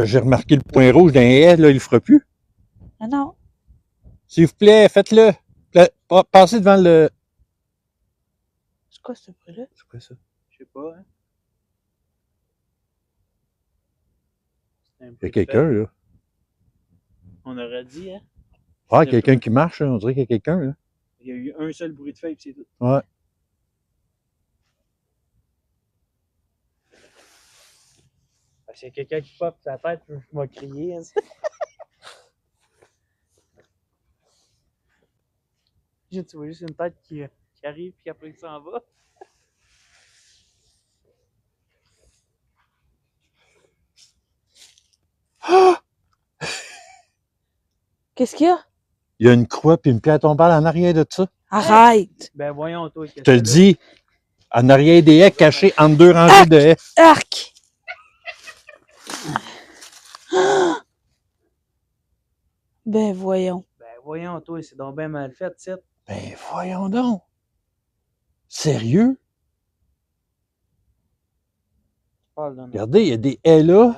J'ai remarqué le point rouge dans les haies, là, il le fera plus. Ah non. S'il vous plaît, faites-le. Passez devant le... C'est quoi ce bruit-là? C'est quoi ça? Je sais pas, hein. Il y a quelqu'un, là. On aurait dit, hein. Ah, quelqu'un qui marche, là. On dirait qu'il y a quelqu'un, là. Il y a eu un seul bruit de feuille, puis c'est tout. Ouais. S'il y a quelqu'un qui pop sa tête, je vais crier. Hein. Tu vois juste une tête qui arrive, puis après, il s'en va. Ah! Qu'est-ce qu'il y a? Il y a une croix puis une pierre tombale en arrière de ça. Arrête! Ben voyons, toi. Je te le dis, en arrière des haies, caché entre deux rangées de haies. Arc! Ben voyons. Ben voyons, toi, c'est donc bien mal fait, titre. Ben voyons donc. Sérieux? Regardez, il y a des haies là.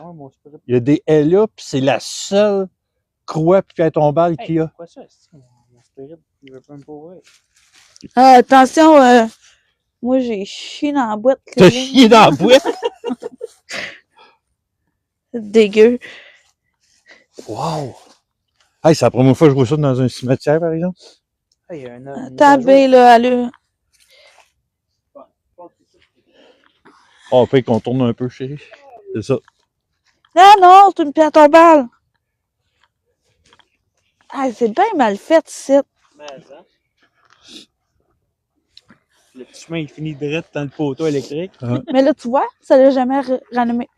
Il y a des haies là, puis c'est la seule croix puis pierre tombale qu'il y a. C'est quoi ça? Mon spirit, il veut pas me pourrir. Ah, attention, moi j'ai chié dans la boîte. T'as chié dans la boîte? C'est dégueu. Wow! Hey, c'est la première fois que je vois ça dans un cimetière, par exemple. Hey, il y a un Tabé, là, allure. Oh, peut qu'on tourne un peu, chérie. C'est ça. Non, non, c'est une pierre tombale. Ah, c'est bien mal fait, ici. Le petit chemin, il finit direct dans le poteau électrique. Mais là, tu vois, ça l'a jamais rallumé.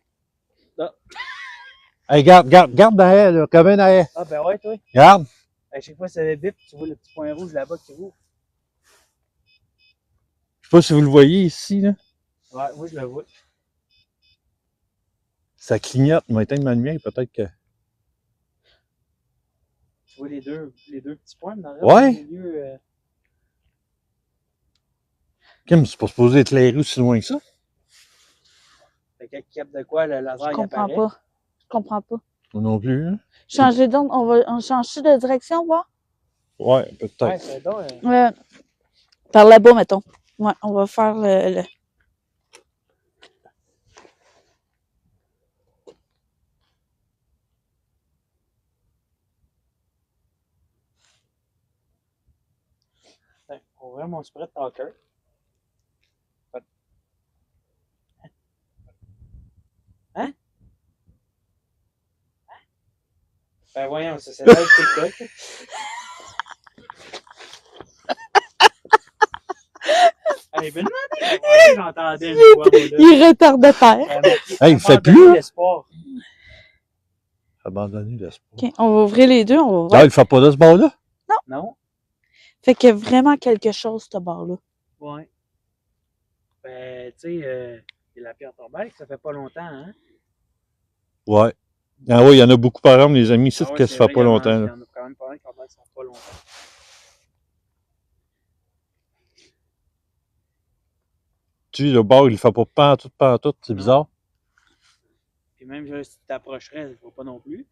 Hey, garde dans la haie, là. Comme dans la haie. Ah, ben ouais, toi. Regarde. À chaque fois que ça bip, tu vois le petit point rouge là-bas qui roule. Je sais pas si vous le voyez ici, là. Ouais, moi je le vois. Ça clignote. On va éteindre ma lumière, peut-être que... Tu vois les deux petits points dans le Ouais. milieu. Kim, c'est pas supposé éclairer aussi loin que ça. Fait quelqu'un qui capte de quoi, le laser Je il comprends apparaît. pas. Je comprends pas. Moi non plus, hein. Changer d'onde, on change de direction, voir? Ouais, peut-être. Ouais, c'est donc. Par là-bas, mettons. Ouais, on va faire le... ouvrir mon spread talker. Hein? Ben voyons, c'est live TikTok. Hey, ben demandez comment j'entendais une fois, moi, là. Il est retardataire. Ça a marqué, Hey, il fait abandonner plus, hein? l'espoir. Abandonner l'espoir. OK, on va ouvrir les deux, on va Non, voir. il fait pas de ce bord-là. Non? Fait qu'il y a vraiment quelque chose, ce bar-là. Ouais. Ben, tu sais, il y a la pierre tombale, ça fait pas longtemps, hein? Ouais. Ah oui, il y en a beaucoup par exemple, les amis, ici, Ah ouais, que c'est ça vrai, fait pas il y longtemps. en Là. a quand même pas mal qui en ça fait pas longtemps. Tu sais, le bord, il le fait pas pantoute, c'est Non. bizarre. Puis même si tu t'approcherais, il ne faut pas non plus.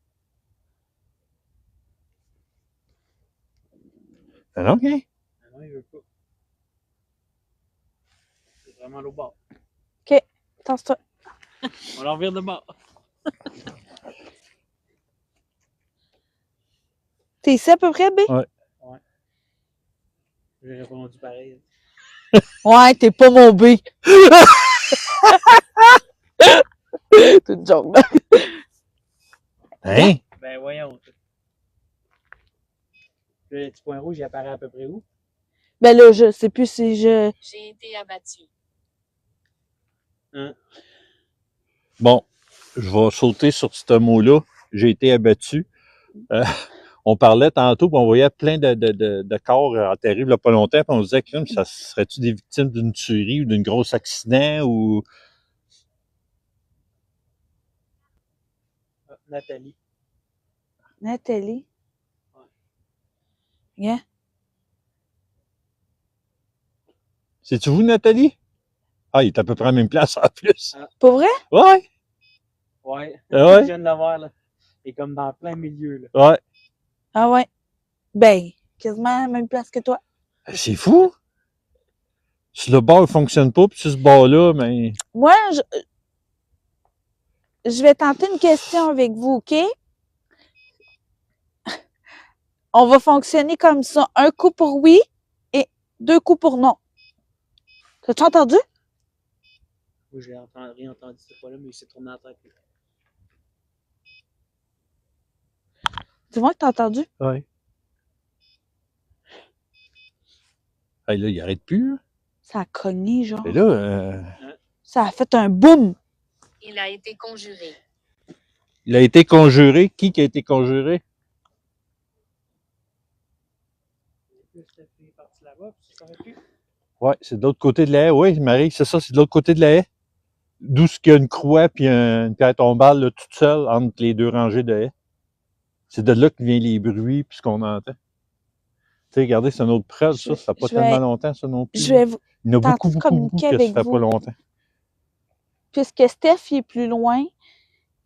Ah non? OK. Ah non, il veut pas. C'est vraiment l'autre bord. OK. Tasse-toi. On l'en revire de bord. T'es ici à peu près, B? Ouais. J'ai répondu pareil. Ouais, t'es pas mon B. C'est une joke, là. Hein? Ben voyons. Le petit point rouge, il apparaît à peu près où? Ben là, je sais plus si je... J'ai été abattu. Hein? Bon, je vais sauter sur ce mot-là. J'ai été abattu. On parlait tantôt, puis on voyait plein de corps enterrés il n'y a pas longtemps, puis on se disait, crime, ça serait-tu des victimes d'une tuerie ou d'un gros accident ou. Ah, Nathalie. Nathalie. Ouais. Yeah. C'est-tu vous, Nathalie? Ah, il est à peu près à la même place en plus. Pas vrai? Ouais, Ouais. Ah ouais? Je viens de le voir, là. Il est comme dans plein milieu, là. ouais. Ah ouais. Ben, quasiment à la même place que toi. C'est fou! Si le bar ne fonctionne pas, puis sur ce bar-là, ben. Moi, je vais tenter une question avec vous, OK? On va fonctionner comme ça. Un coup pour oui et 2 coups pour non. T'as-tu entendu? Moi, j'ai rien entendu cette fois-là, mais il s'est tourné en tête. Dis-moi que t'as entendu. Ouais. Hey, là, il arrête plus. Hein. Ça a cogné, genre. Et là, Ça a fait un boum. Il a été conjuré. il a été conjuré. Qui a été conjuré? Steph est parti là-bas, puis ça aurait pu. Ouais, c'est de l'autre côté de la haie. Oui, Marie, c'est ça, c'est de l'autre côté de la haie. D'où ce qu'il y a une croix puis une pierre tombale là, toute seule entre les deux rangées de haies. C'est de là que viennent les bruits puis ce qu'on entend. Tu sais, regardez, c'est une autre preuve, ça. Ça fait pas je vais- tellement longtemps, ça non plus. Je vais vous, Il y en a tenter beaucoup, de beaucoup, beaucoup communiquer que ça avec fait vous. pas longtemps. Puisque Steph il est plus loin,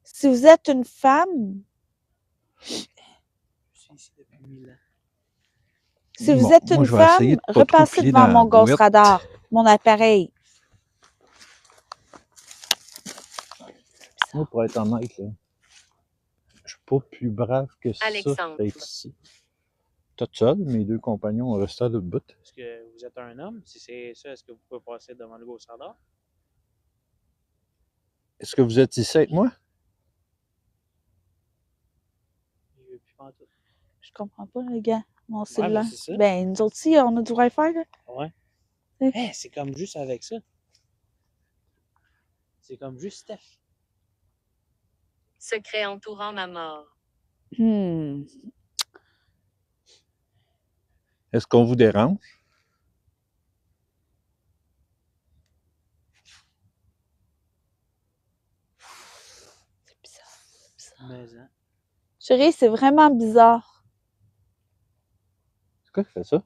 si vous êtes une femme, Je suis ici depuis 1000 ans. si vous Bon, êtes moi, une je vais essayer femme, de pas trop repassez filer devant dans mon la Ghost boîte. Radar, mon appareil. Moi, pour être honnête, là, je suis pas plus brave que ça Alexandre. d'être ici. Tout seul, mes deux compagnons ont resté à l'autre bout. Est-ce que vous êtes un homme? Si c'est ça, est-ce que vous pouvez passer devant le Ghost Radar? Est-ce que vous êtes ici avec moi? Il veut plus pantoute. Je comprends pas, les gars. Mon Ouais, mais cellulaire. c'est ça. Ben, nous autres aussi, on a du Wi-Fi, là. Ouais. Oui. Hey, c'est comme juste avec ça. C'est comme juste Steph. Secret entourant ma mort. Est-ce qu'on vous dérange? C'est bizarre. Mais, hein. Chérie, c'est vraiment bizarre. C'est quoi qui fait ça?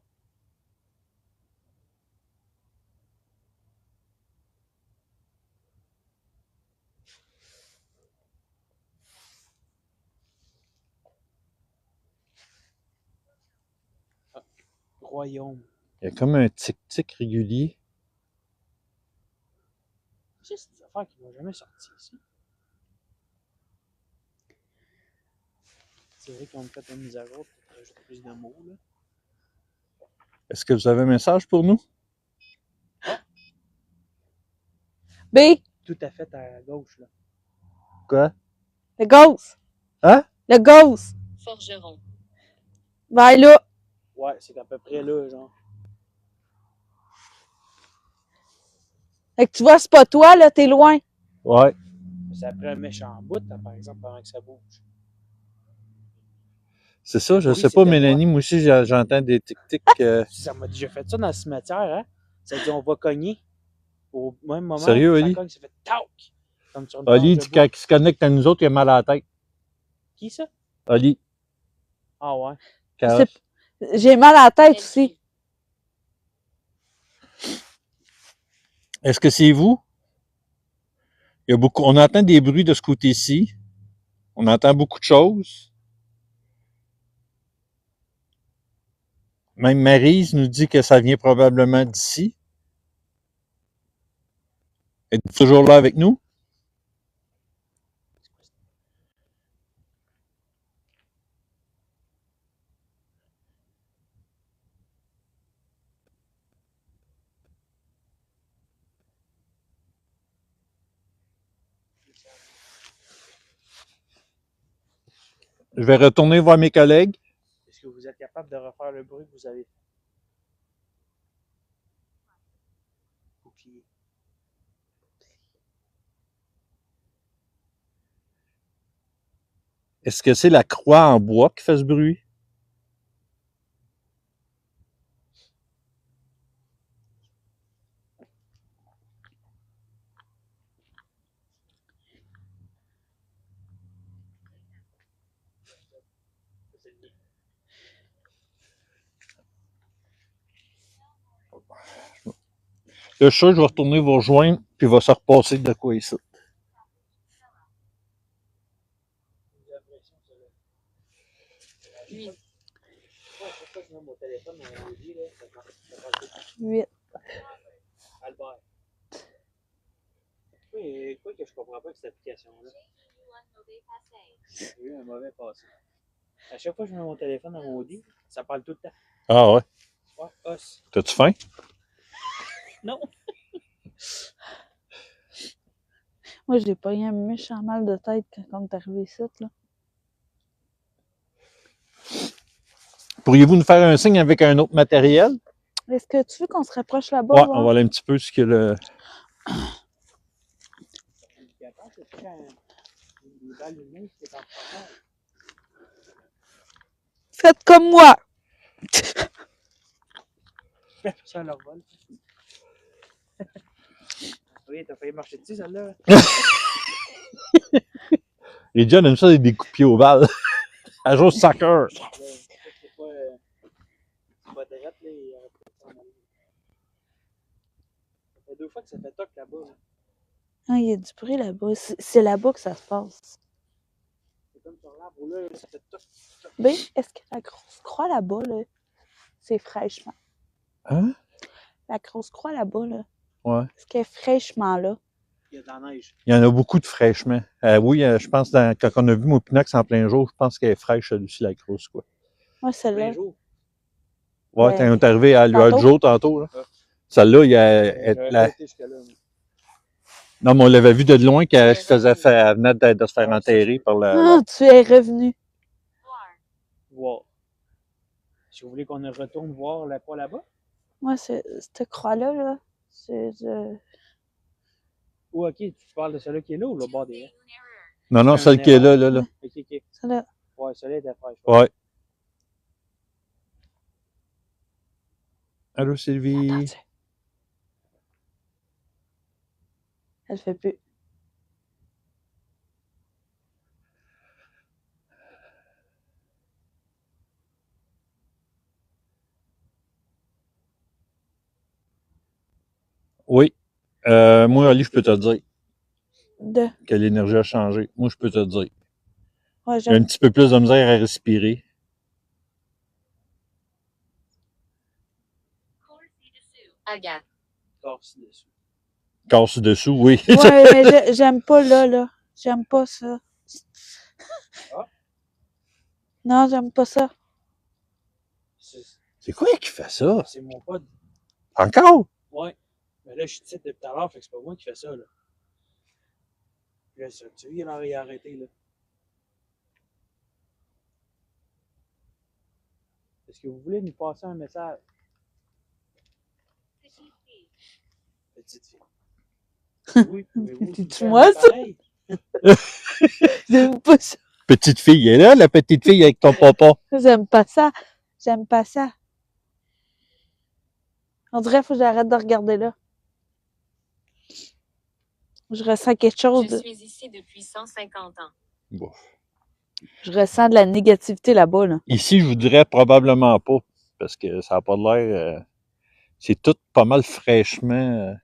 Royaume. Il y a comme un tic-tic régulier. C'est des affaires qui ne vont jamais sortir ici. C'est vrai qu'on me fait une mise à jour pour rajouter plus de mots, là. Est-ce que vous avez un message pour nous? B, Tout à fait à gauche, là. Quoi? le gauze. Hein? Le gauze. Forgeron. Va là. Ouais, c'est à peu près là, genre. Fait que tu vois, c'est pas toi, là, t'es loin. Ouais. Ça prend un méchant bout, là, par exemple, pendant que ça bouge. C'est ça, je Oui, sais c'était pas, moi. Mélanie. Moi aussi, j'entends des tic-tic. Ça m'a déjà fait ça dans le cimetière, hein? Ça dit on va cogner. Au même moment, Sérieux, ça Oli? cogne, ça fait tac! Comme sur une Oli planche dit de bois. quand il se connecte à nous autres, il a mal à la tête. Qui ça? Oli. Ah ouais. Carrosse. J'ai mal à la tête aussi. Est-ce que c'est vous? Il y a beaucoup, on entend des bruits de ce côté-ci. On entend beaucoup de choses. Même Maryse nous dit que ça vient probablement d'ici. Êtes-vous toujours là avec nous? Je vais retourner voir mes collègues. Est-ce que vous êtes capable de refaire le bruit que vous avez fait? Bouclier. Est-ce que c'est la croix en bois qui fait ce bruit? Le chat, je vais retourner vous rejoindre, puis il va se repasser de quoi ici. J'ai l'impression que ça va. Huit. Ouais, c'est ça que je mets mon téléphone dans mon lit, là. Ça marche pas. 8. Albert. Oui, quoi que je comprends pas avec cette application-là. J'ai eu un mauvais passé. À chaque fois que je mets mon téléphone dans mon lit, ça parle tout le temps. Ah ouais? Ouais, os. T'as-tu faim? Non. Moi, j'ai pas eu un méchant mal de tête quand on est arrivé ici, là. Pourriez-vous nous faire un signe avec un autre matériel? Est-ce que tu veux qu'on se rapproche là-bas? Ouais, voir? on va aller un petit peu ce que le. Attends, c'est quand les balles lumineuses qui est en passant. Faites comme moi! Ça leur vole. Oui, t'as failli marcher dessus, celle-là. Les John aiment ça des coups de pied au bal. À jouer au soccer. C'est pas direct, là. Il aurait pas ça en arrière. Ça fait 2 fois que ça fait toc là-bas. Là. Ah, il y a du bruit là-bas. C'est là-bas que ça se passe. C'est comme sur l'arbre là, ça fait toc. B, est-ce que la grosse croix là-bas, là, c'est fraîchement? Hein? La grosse croix là-bas, là, Ouais. est-ce qu'elle est fraîchement là? Il y a de la neige. Il y en a beaucoup de fraîchement. Oui, je pense quand on a vu mon Pinox en plein jour, je pense qu'elle est fraîche celle-ci, la grosse, quoi. Moi, celle-là. Plein jour. Ouais, quand on est arrivé à lueur du jour tantôt, là. Ah. Celle-là, il y a. J'aurais la- pas été jusque-là. moi. Non, mais on l'avait vu de loin qu'elle se faisait faire, elle venait de se faire enterrer par la. Ah, tu es revenu. Voir. Si vous voulez qu'on retourne voir la croix là-bas? Moi, cette croix-là, là, c'est... Ou ok, tu parles de celle-là qui est là ou le bord des. Non, non, C'est celle un qui est là, erreur. là, là. Ok, ok. Celle-là. Ouais, celle-là était fraîche. Ouais. Allô, Sylvie? Attends-tu. Elle fait plus. Oui. Moi, Ali, je peux te dire De. que l'énergie a changé. Moi, je peux te dire. Ouais, J'ai un petit peu plus de misère à respirer. Agathe. Torse dessus. Casse-dessous, oui. Ouais, mais j'aime pas là. J'aime pas ça. Ah. Non, j'aime pas ça. C'est C'est quoi qui fait ça? C'est mon pote. Encore? Ouais. Mais là, je suis titre depuis tout à l'heure, fait que c'est pas moi qui fais ça, là. Puis là, tu vois, il a arrêté, là. Est-ce que vous voulez nous passer un message? Petite fille. Petite fille. Oui, pouvez-vous C'est-tu faire moi, ça? pareil? J'aime pas ça. Petite fille, elle est là, la petite fille avec ton papa. J'aime pas ça. J'aime pas ça. On dirait qu'il faut que j'arrête de regarder là. Je ressens quelque chose. Je suis ici depuis 150 ans. Bon. Je ressens de la négativité là-bas, là. Ici, je vous dirais probablement pas, parce que ça n'a pas l'air... c'est tout pas mal fraîchement...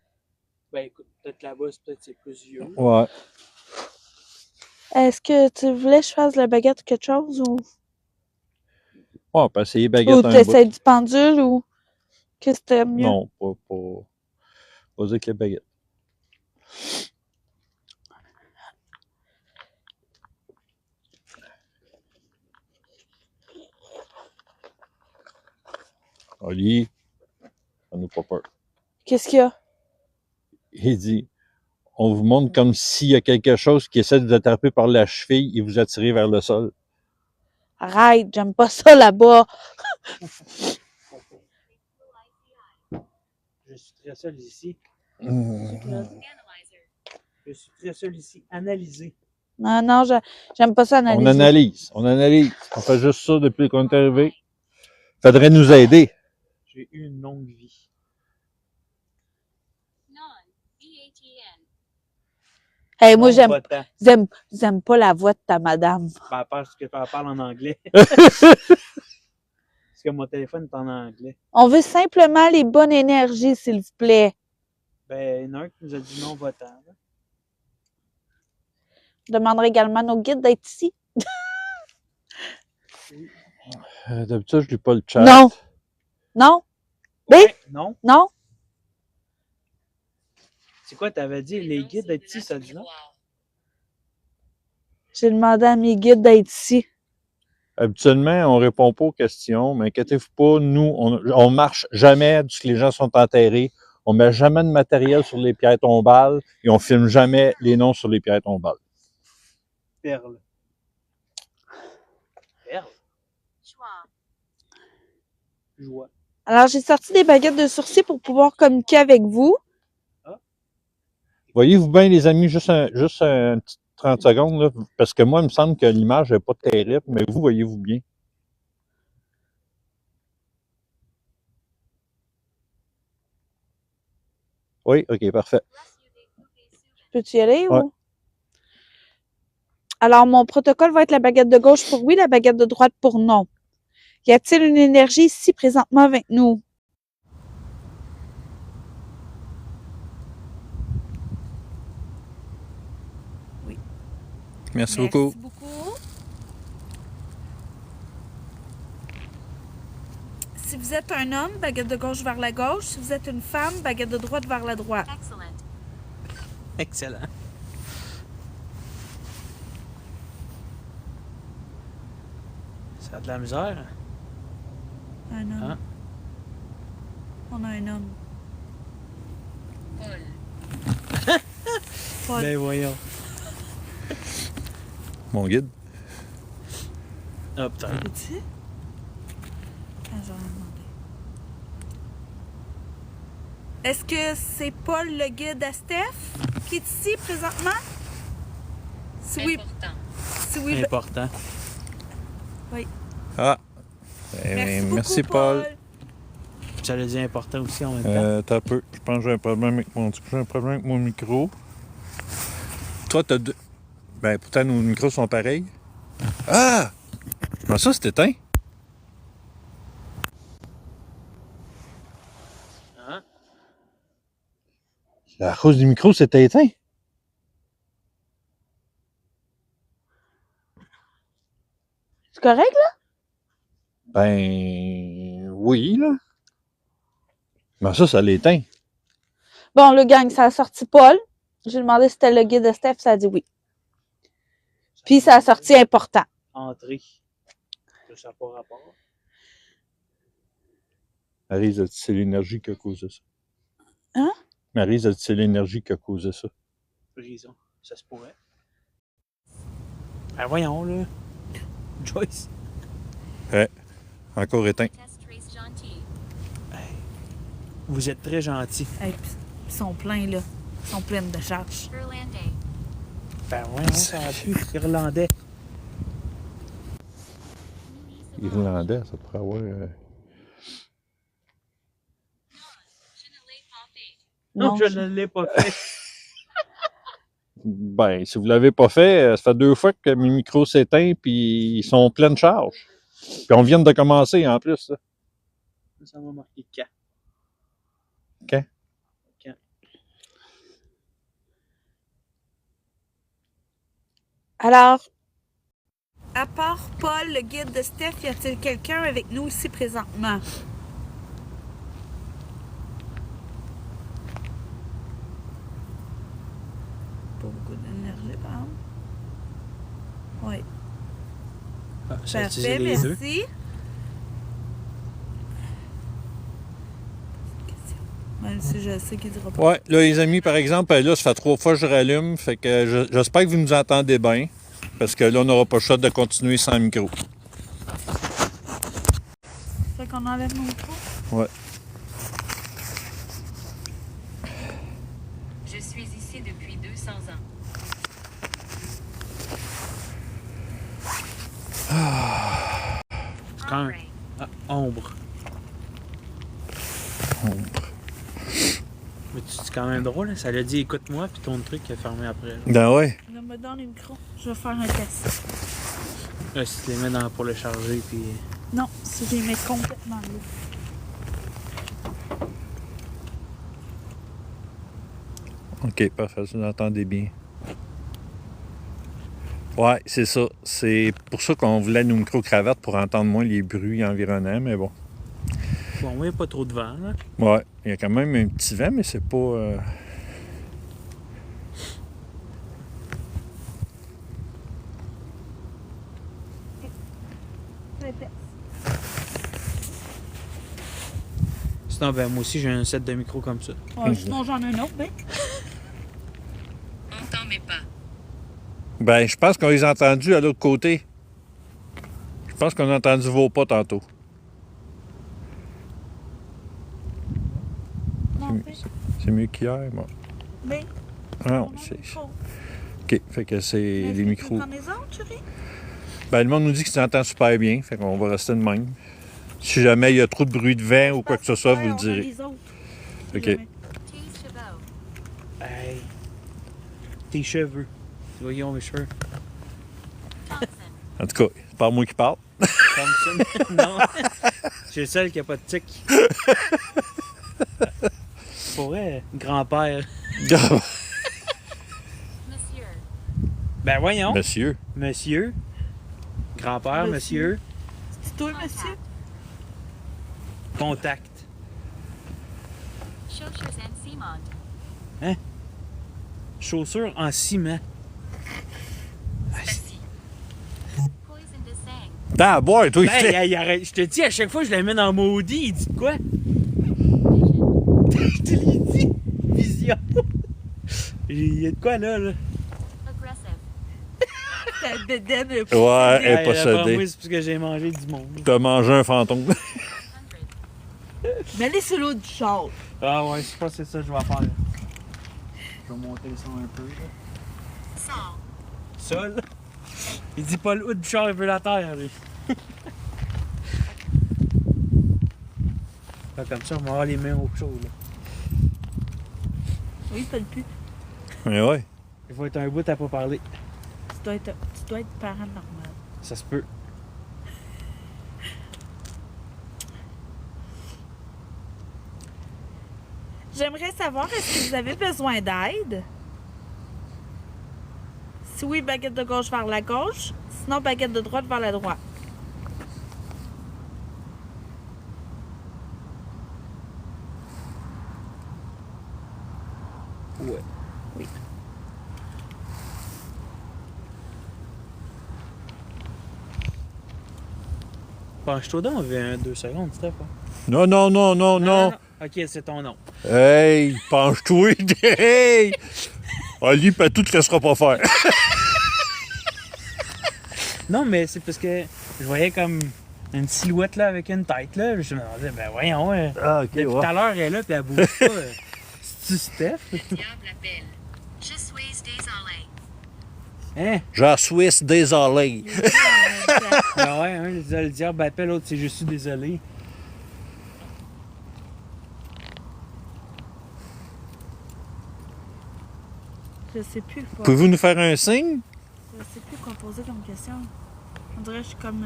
Ben écoute, peut-être là-bas, peut-être c'est plus vieux. ouais. Est-ce que tu voulais que je fasse la baguette ou quelque chose ou Ouais, on peut essayer ou baguette un bout. t'essaies du pendule ou qu'est-ce que t'aimes mieux? Non, pas dire que la baguette. Oli, on n'a pas peur. Qu'est-ce qu'il y a? Il dit, on vous montre comme s'il y a quelque chose qui essaie de vous attraper par la cheville et vous attirer vers le sol. Arrête, j'aime pas ça là-bas. Je suis très seul ici. Analyzer. Je suis très seul ici. Analyser. Non, j'aime pas ça On analyser. analyse. On fait juste ça depuis qu'on est arrivé. Faudrait nous aider. J'ai eu une longue vie. Non. BATN. Hey, moi, Non, votant. j'aime pas la voix de ta madame. Ben, parce que tu parles en anglais. Parce que mon téléphone est en anglais. On veut simplement les bonnes énergies, s'il vous plaît. Ben, il y en a un qui nous a dit non votant. Là. Je demanderai également à nos guides d'être ici. D'habitude, je lis pas le chat. Non. Non? Oui? Ouais, non? Non? C'est quoi, t'avais dit? Les Dénonce guides et d'être ici, menace ça au dit non? miroir. J'ai demandé à mes guides d'être ici. Habituellement, on répond pas aux questions, mais inquiétez-vous pas, nous, on marche jamais d'où les gens sont enterrés. On met jamais de matériel sur les pierres tombales et on filme jamais les noms sur les pierres tombales. Perle. Perle? Joie. Joie. Alors, j'ai sorti des baguettes de sourcils pour pouvoir communiquer avec vous. Voyez-vous bien, les amis, juste un petit 30 secondes, là, parce que moi, il me semble que l'image n'est pas terrible, mais vous, voyez-vous bien? Oui, OK, parfait. Peux-tu y aller Ouais. ou? Alors, mon protocole va être la baguette de gauche pour oui, la baguette de droite pour non. Y a-t-il une énergie ici présentement avec nous? Oui. Merci beaucoup. Merci beaucoup. Si vous êtes un homme, baguette de gauche vers la gauche. Si vous êtes une femme, baguette de droite vers la droite. Excellent. Excellent. Ça a de la misère. Un homme. Hein? On a un homme. Paul. Paul. Ben voyons. Mon guide. Ah, putain. Peux-tu? Ah, je vais leur demander. Est-ce que c'est Paul le guide à Steph qui est ici présentement? Si oui, Important. si oui, ben- Important. Ah. merci beaucoup, Paul. Ça le dit important aussi en même temps. T'as peu. Je pense que j'ai un problème avec mon micro. Toi, t'as deux. Ben, pourtant, nos micros sont pareils. Ah! Comment ça, c'est éteint? Hein? À cause du micro, c'était éteint. C'est correct, là? Ben, oui, là. Mais ça l'éteint. Bon, le gang, ça a sorti Paul. J'ai demandé si c'était le guide de Steph, ça a dit oui. Puis ça a sorti important. Entrée. Ça n'a pas rapport. Maryse a dit c'est l'énergie qui a causé ça. Hein? Maryse a dit c'est l'énergie qui a causé ça. Raison. Ça se pourrait. Ben voyons, là. Joyce. Encore éteint. Test trace gentil. Hey. Vous êtes très gentil. Hey, puis ils sont pleins, là. Ils sont pleines de charges. Irlandais. Ben voyons, ça a pu. Irlandais. Irlandais, ça pourrait avoir. Je ne l'ai pas fait. Non, je ne l'ai pas fait. Ben, si vous l'avez pas fait, ça fait 2 fois que mes micros s'éteignent puis ils sont pleins de charge. Puis on vient de commencer en plus. Là. Ça m'a marqué quand. Quand? Quand. Alors, à part Paul, le guide de Steph, y a-t-il quelqu'un avec nous ici présentement? Pas beaucoup d'énergie, par exemple. Oui. Ah, ça a utilisé Parfait, les deux. merci. Même si je sais qu'il dira pas. Ouais, là, les amis, par exemple, là, ça fait 3 fois que je rallume. Fait que j'espère que vous nous entendez bien. Parce que là, on n'aura pas le choix de continuer sans micro. Fait qu'on enlève nos micros. Ouais. Je suis ici depuis 200 ans. C'est quand même. Ah, ombre. Mais c'est quand même drôle, hein? Ça l'a dit écoute-moi, puis ton truc est fermé après. Là, Ben ouais. Là, me donne les micros. Je vais faire un test. là si tu les mets dans, pour le charger, puis. Non, si je les mets complètement là. OK, parfait. Vous entendez bien. Ouais, c'est ça. C'est pour ça qu'on voulait nos micro-cravates pour entendre moins les bruits environnants, mais bon. Bon, il n'y a pas trop de vent, là. Ouais, il y a quand même un petit vent, mais c'est pas... Sinon, ben, moi aussi, j'ai un set de micros comme ça. Ouais, sinon, j'en ai un autre, ben. Entends mais pas. Ben, je pense qu'on les a entendus à l'autre côté. Je pense qu'on a entendu vos pas tantôt. Non, ben. C'est mieux qu'hier, bon. Ben. Ah non, on a c'est... un micro. OK, fait que c'est Mais est-ce les que tu veux micros. prendre les autres, chérie? Ben, le monde nous dit qu'ils s'entendent super bien, fait qu'on va rester de même. Si jamais il y a trop de bruit de vent ou quoi que ce soit, vous Ouais, le on a direz. les autres. Si OK. jamais. Tes chevaux. Hey. Tes cheveux. Voyons mes cheveux. Thompson. En tout cas, c'est pas moi qui parle. Thompson. Non. J'ai le seul qui a pas de tic. Pour vrai, grand-père. Monsieur. Ben voyons. Monsieur. Monsieur. Grand-père, monsieur. C'est toi, monsieur? Contact. Chaussures and ciment. Chaussures en ciment. Specie. Poison de sang. T'as à boire, toi, Hey, hey, arrête. Je te dis, à chaque fois, je la mets dans maudit. Il dit de quoi? Vision. Je te l'ai dit. Vision. Il y a de quoi là? Aggressive. Ta bédaine est Ouais, elle est Hey, d'après possédée. moi, c'est parce que j'ai mangé du monde. T'as mangé un fantôme. 100. Mets-les sur l'eau du char. Ah ouais, je pense que c'est ça que je vais faire. Je vais monter le son un peu. Là. 100. Ça, là. Il dit pas le haut du char, il veut la terre, lui. Fait comme ça, on va avoir les mains au chaud, là. Oui, t'as le pu. Mais ouais. Il faut être un bout à pas parler. Tu dois être paranormal. Ça se peut. J'aimerais savoir, est-ce que vous avez besoin d'aide? Si oui, baguette de gauche vers la gauche. Sinon, baguette de droite vers la droite. Ouais. Oui. Penche-toi donc, 2 secondes, Steph. Hein. Non, non, non, non, non. Ok, c'est ton nom. Hey, penche-toi. Hey! Ali, pas tout te laissera pas faire. Non, mais c'est parce que je voyais comme une silhouette là avec une tête là. Je me demandais, ben voyons, ouais. Ah, ok, Depuis tout à l'heure, elle est là, puis elle bouge pas. C'est-tu Steph? Le diable appelle. Je suis désolé. Hein? Je suis désolé. Ben ouais, hein, le diable appelle, l'autre, c'est je suis désolé. Je sais plus quoi. Pouvez-vous nous faire un signe? Je sais plus quoi poser comme question. On dirait que je suis comme.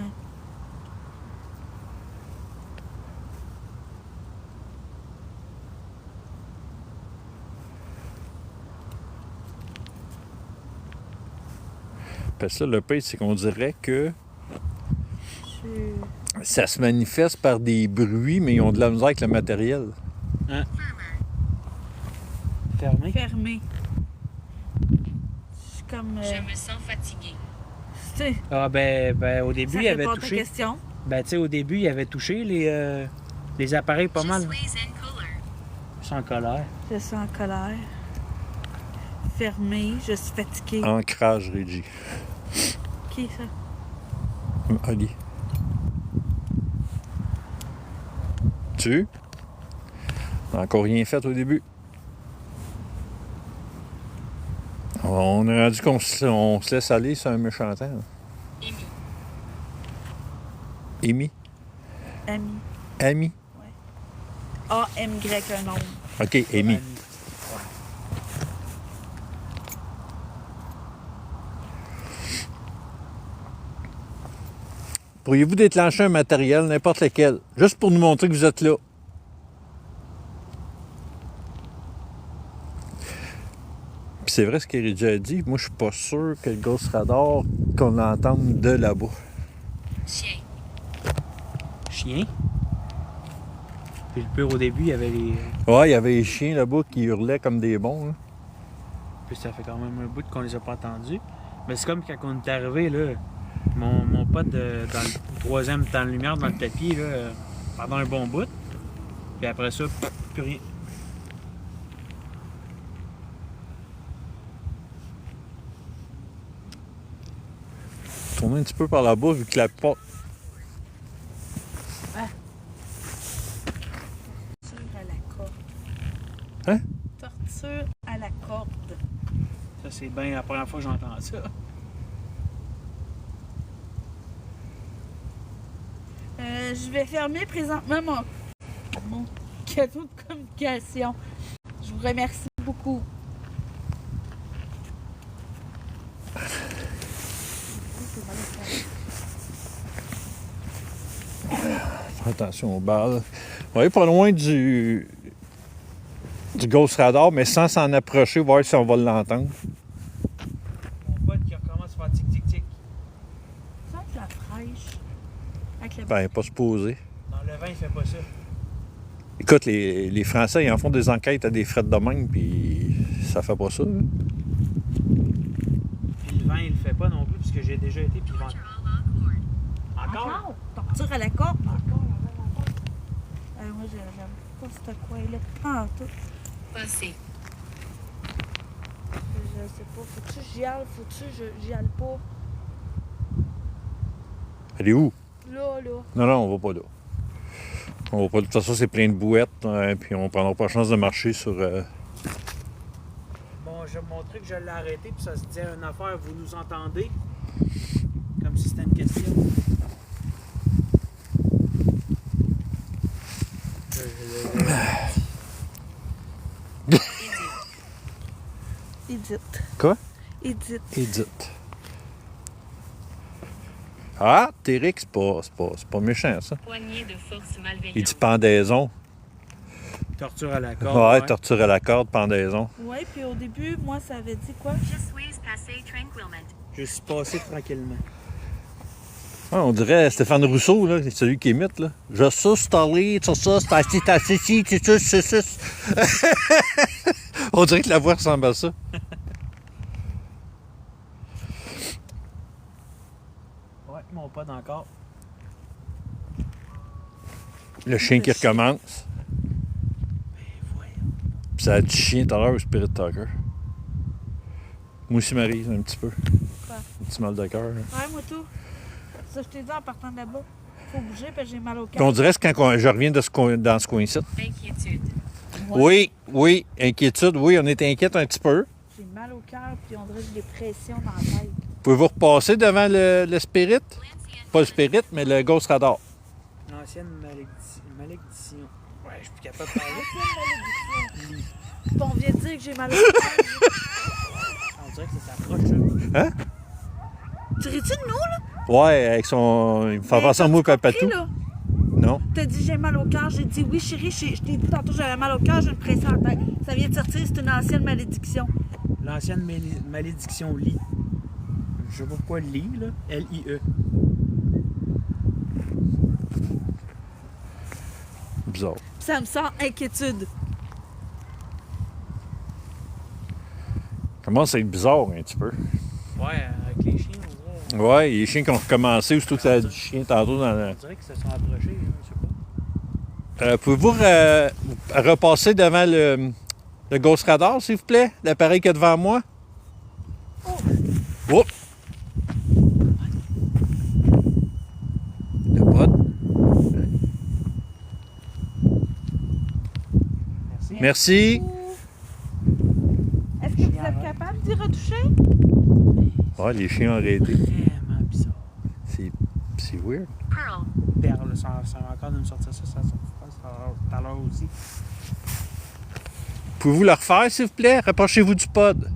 Parce que ça, le pire, c'est qu'on dirait que Je suis. ça se manifeste par des bruits, mais ils ont de la misère avec le matériel. Fermé. Fermée. Je suis comme. Je me sens fatiguée. Tu sais, Ah ben au début, ça il avait répond à ta touché. question. Ben tu sais, au début, il avait touché les appareils pas mal. Je suis en colère. Ils sont en colère. Je suis en colère. Fermée. Je suis fatiguée. Ancrage régi. Qui est ça? Ali. Tu? Encore rien fait au début. On a rendu qu'on se laisse aller sur un méchant temps. Amy. Amy? Ami. Ami? A-M-Y, un nom. OK, Amy. Pourriez-vous déclencher un matériel, n'importe lequel, juste pour nous montrer que vous êtes là? Puis c'est vrai ce qu'Eridja a dit. Moi, je suis pas sûr que le Ghost Radar, qu'on l'entende de là-bas. Chien. Chien. Puis le pire au début, il y avait les. Ouais, il y avait les chiens là-bas qui hurlaient comme des bons. Là. Puis ça fait quand même un bout qu'on les a pas entendus. Mais c'est comme quand on est arrivé, là. Mon pote dans le troisième temps de lumière dans le tapis, là, pendant un bon bout. Puis après ça, plus rien. Tourner un petit peu par là-bas, vu que la porte. Torture à la corde. Hein? Torture à la corde. Ça, c'est bien la première fois que j'entends ça. Je vais fermer présentement mon cadeau de communication. Je vous remercie beaucoup. Attention aux balles. On va aller pas loin du Ghost Radar, mais sans s'en approcher, voir si on va l'entendre. Mon pote qui recommence à faire tic-tic-tic. Ça de la fraîche. Avec le Ben, pas se poser. Dans le vin, il fait pas ça. Écoute, les Français, ils en font des enquêtes à des frais de même, puis ça fait pas ça. Hein. Puis le vin, il le fait pas non plus, puisque j'ai déjà été, puis il vend. Encore? Torture à la corde. Encore. Moi, j'aime pas ce coin-là. Ah, tout. Passé. Je sais pas. Faut-tu que j'y aille? Faut-tu que j'y aille pas? Elle est où? Là. Non, non, on va pas là. On va pas. De toute façon, c'est plein de bouettes, puis on prendra pas chance de marcher sur. Bon, je vais me montrer que je l'ai arrêté, puis ça se disait une affaire, vous nous entendez? Comme si c'était une question. Edith. Quoi? Edith. Edith. Ah, Téric, c'est pas méchant, ça. Poignée de force malveillante. Il dit pendaison. Torture à la corde. Ouais, torture à la corde, pendaison. Ouais, puis au début, moi, ça avait dit quoi? Je suis passé tranquillement. Je suis passé tranquillement. Ouais, on dirait Stéphane Rousseau, là, c'est celui qui imite, là. Je suis installé, tout ça, c'est assis, c'est. On dirait que la voix ressemble à ça. Ouais, mon pote encore. Le chien qui recommence. Voyons. Puis ça a du chien tout à l'heure au Spirit Talker. Moi aussi, m'arrive un petit peu. Quoi? Un petit mal de cœur. Là. Ouais, moi tout. Ça, je t'ai dit en partant de là-bas. Faut bouger parce que j'ai mal au Puis cœur. on dirait que quand je reviens de dans ce coin-ci. Inquiétude. Oui, oui, inquiétude, oui, on est inquiète un petit peu. J'ai mal au cœur puis on dirait que j'ai des pressions dans la tête. Pouvez-vous repasser devant le Spirit? Pas le Spirit, mais le Ghost Radar. L'ancienne malédiction. Ouais, je suis plus capable de parler. Puis on vient de dire que j'ai mal au cœur. On dirait que ça s'approche, là. Hein? Tu ris-tu de nous, là? Ouais, avec son. Il me fait Mais penser à moi, t'as-tu Papatou. compris, là? Non? T'as dit j'ai mal au cœur. J'ai dit oui, chérie. Je t'ai dit tantôt j'avais mal au cœur, j'ai une pression à la tête. Ça vient de sortir, c'est une ancienne malédiction. L'ancienne malédiction lit. Je sais pas pourquoi lit, là. L-I-E. Bizarre. Puis ça me sent inquiétude. Commence à être bizarre un petit peu. Ouais, avec les chiens, on dirait. Ouais, les chiens qui ont recommencé, aussitôt que ça a du chien tantôt dans le. On dirait qu'ils se sont approchés, hein, je sais pas. Pouvez-vous repasser devant le Ghost Radar, s'il vous plaît? L'appareil qui est devant moi? Oh! Le pod. Merci. Merci. Est-ce que vous êtes capable d'y retoucher? Ouais, les chiens ont arrêté. Vraiment bizarre. C'est weird. Pearl. Perle, ça va encore de me sortir ça sortit pas tout à l'heure aussi. Pouvez-vous le refaire, s'il vous plaît? Rapprochez-vous du pod.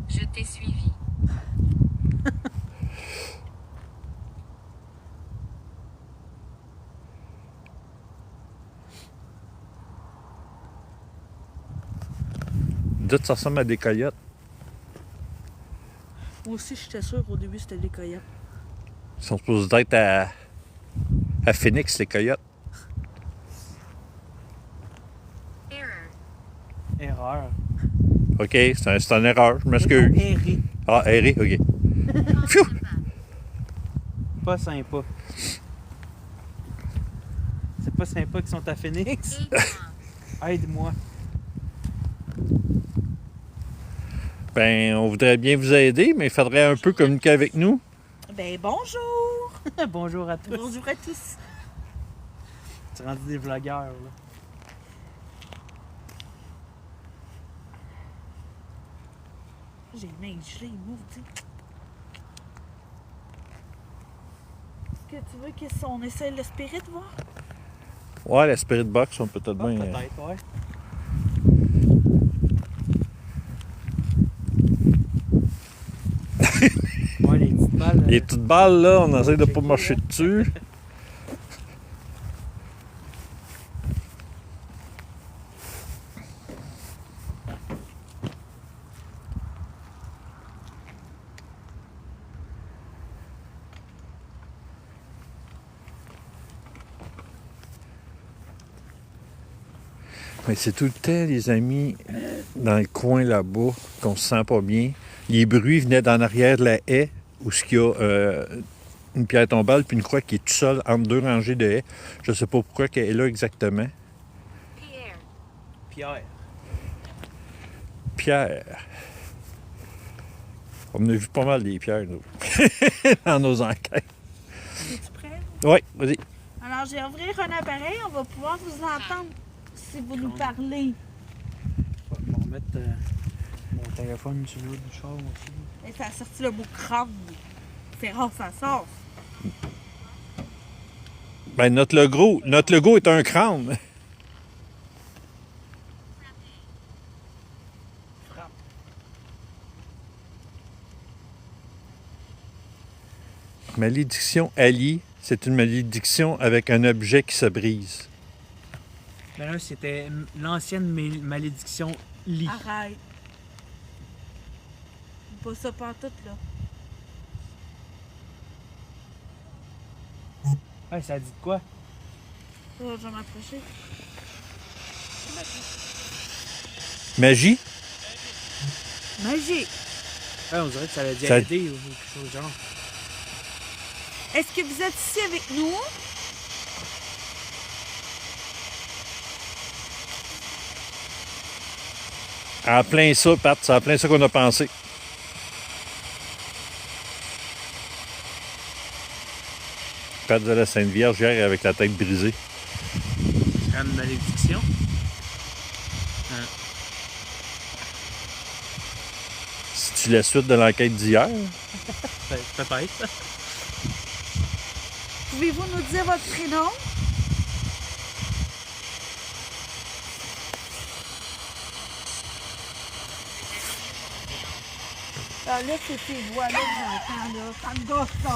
Je t'ai suivi. Dites, ça ressemble à des coyotes. Moi aussi, j'étais sûre qu'au début, c'était des coyotes. Ils sont supposés être à Phoenix, les coyotes. Error. Erreur. OK, c'est une erreur, je m'excuse. Erré. Ah, erré, OK. Pfiou! Pas sympa. C'est pas sympa qu'ils sont à Phoenix. Aide-moi. Aide-moi. Ben, on voudrait bien vous aider, mais il faudrait un peu communiquer avec nous. Ben bonjour! Bonjour à tous. Bonjour à tous. Tu es rendu des vlogueurs, là. J'ai les mains gelées, maudit. Est-ce que tu veux qu'on essaye le spirit, voir? Ouais, la Spirit Box, on peut peut-être Ah, bien. peut-être, ouais. Ouais, les petites balles. Les petites balles, là, on essaie de pas marcher dessus. Mais c'est tout le temps, les amis, dans le coin là-bas, qu'on se sent pas bien. Les bruits venaient d'en arrière de la haie, où il y a une pierre tombale puis une croix qui est tout seule entre deux rangées de haies. Je sais pas pourquoi qu'elle est là exactement. Pierre. Pierre. Pierre. On a vu pas mal des pierres, nous, dans nos enquêtes. Es-tu prêt? Oui, vas-y. Alors, je vais ouvrir un appareil, on va pouvoir vous entendre si vous nous parlez. Je vais remettre mon téléphone sur l'autre du char aussi. Et ça a sorti le mot crâne. C'est rare, ça sort. Ben, notre logo est un crâne. Frappe. Malédiction alliée, c'est une malédiction avec un objet qui se brise. Mais là, c'était l'ancienne malédiction lit. Arrête. Pas ça pantoute, là. Ouais, ça dit de quoi? Oh, je vais m'approcher. Magie? Magie. Ouais, on dirait que ça allait dire Ça- aider ou quelque chose du genre. Est-ce que vous êtes ici avec nous? En plein ça, Pat, c'est en plein ça qu'on a pensé. Pat de la Sainte Vierge hier avec la tête brisée. C'est une malédiction. C'est-tu la suite de l'enquête d'hier? Peut-être. Pouvez-vous nous dire votre prénom? Ah, là, c'est ces voix-là que j'entends, là. Ça me gosse, ça.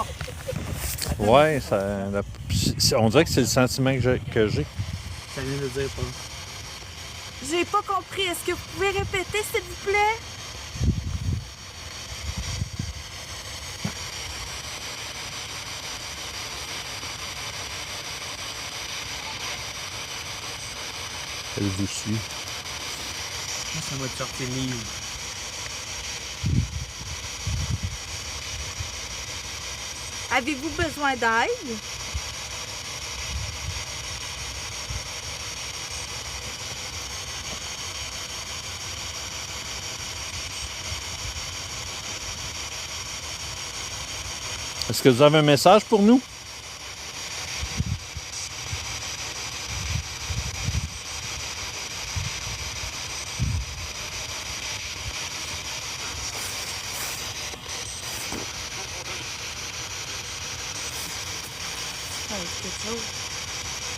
Ouais, on dirait que c'est le sentiment que j'ai. Ça vient de dire pas. J'ai pas compris. Est-ce que vous pouvez répéter, s'il vous plaît? Elle vous suit. Ça va te sortir le livre. Avez-vous besoin d'aide? Est-ce que vous avez un message pour nous?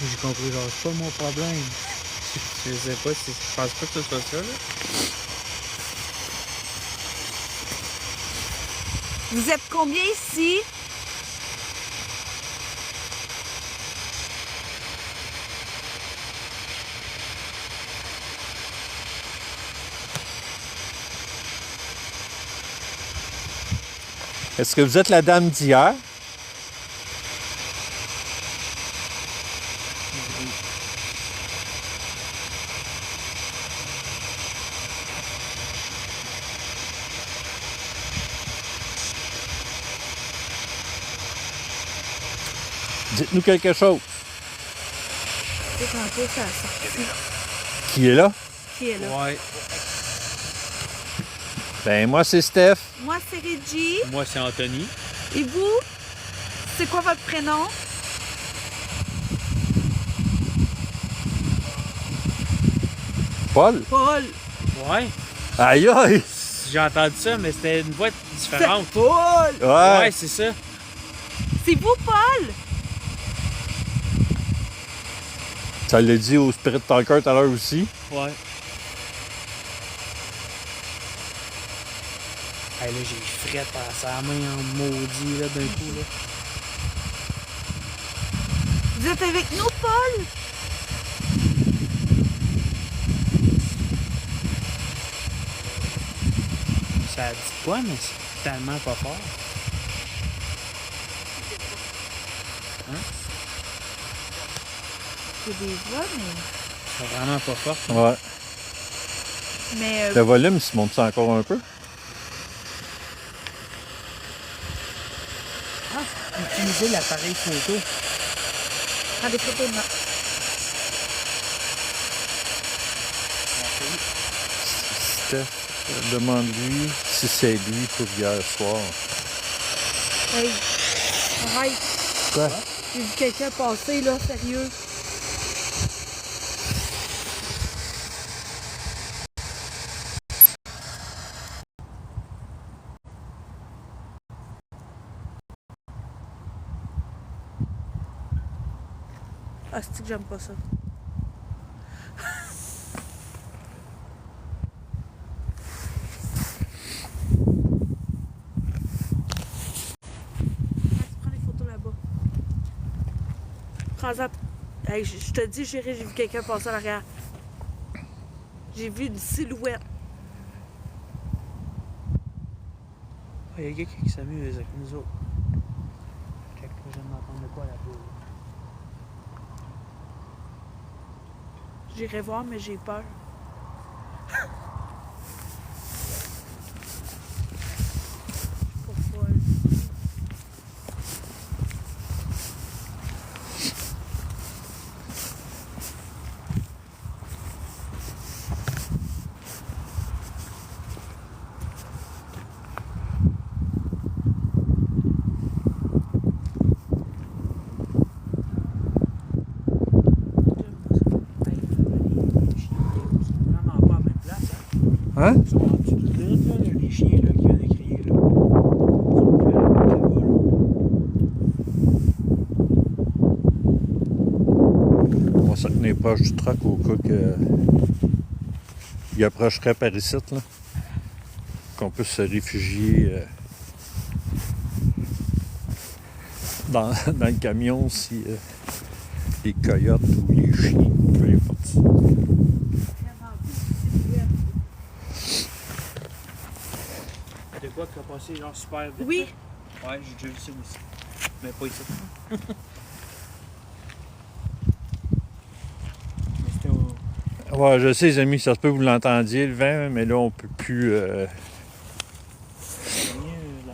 J'ai compris, genre, c'est pas mon problème. Je sais pas si. Je pense pas que ce soit ça, là. Vous êtes combien ici? Est-ce que vous êtes la dame d'hier? Dites-nous quelque chose. C'est tantôt, ça a sorti. Qui est là? Qui est là? Ouais. Ben, moi, c'est Steph. Moi, c'est Reggie. Moi, c'est Anthony. Et vous? C'est quoi votre prénom? Paul. Paul. Ouais. Aïe, aïe! J'ai entendu ça, mais c'était une voix différente. Paul! Ouais. Ouais, c'est ça. C'est vous, Paul? Ça l'a dit au Spirit Talker tout à l'heure aussi. Ouais. Hey, là, j'ai frette à sa main en maudit, là, d'un coup, là. Vous êtes avec nous, Paul? Ça dit pas, mais c'est tellement pas fort. C'est des voix, mais... C'est vraiment pas fort. Ouais. Mais Le volume, il se monte ça encore un peu? Utiliser l'appareil photo. prends des photos de moi. Steph, demande-lui si c'est lui pour hier soir. Hey, arrête. Quoi? J'ai vu quelqu'un passer, là, sérieux. Ah, c'est que j'aime pas ça. Tu prends les photos là-bas. Prends-en. Hey, je te dis, chérie, j'ai vu quelqu'un passer à l'arrière. J'ai vu une silhouette. Il y a quelqu'un qui s'amuse avec nous autres. Check, je viens d'entendre de quoi là-bas. J'irai voir, mais j'ai peur. Pourquoi? Hein? Ils sont rendus tout là, les chiens là, qui viennent de crier. Là. Ils sont plus à la bout là-bas, là. On va se tenir proche du truck au cas que il approcherait par ici, là. Qu'on puisse se réfugier dans le camion si les coyotes ou les chiens, peu importe. De quoi qui a passé genre super vite? Oui. Là? Ouais, j'ai déjà vu ça aussi. Mais pas ici. Mais c'était au. Ouais, je sais, les amis, ça se peut que vous l'entendiez, le vent, mais là, on peut plus. La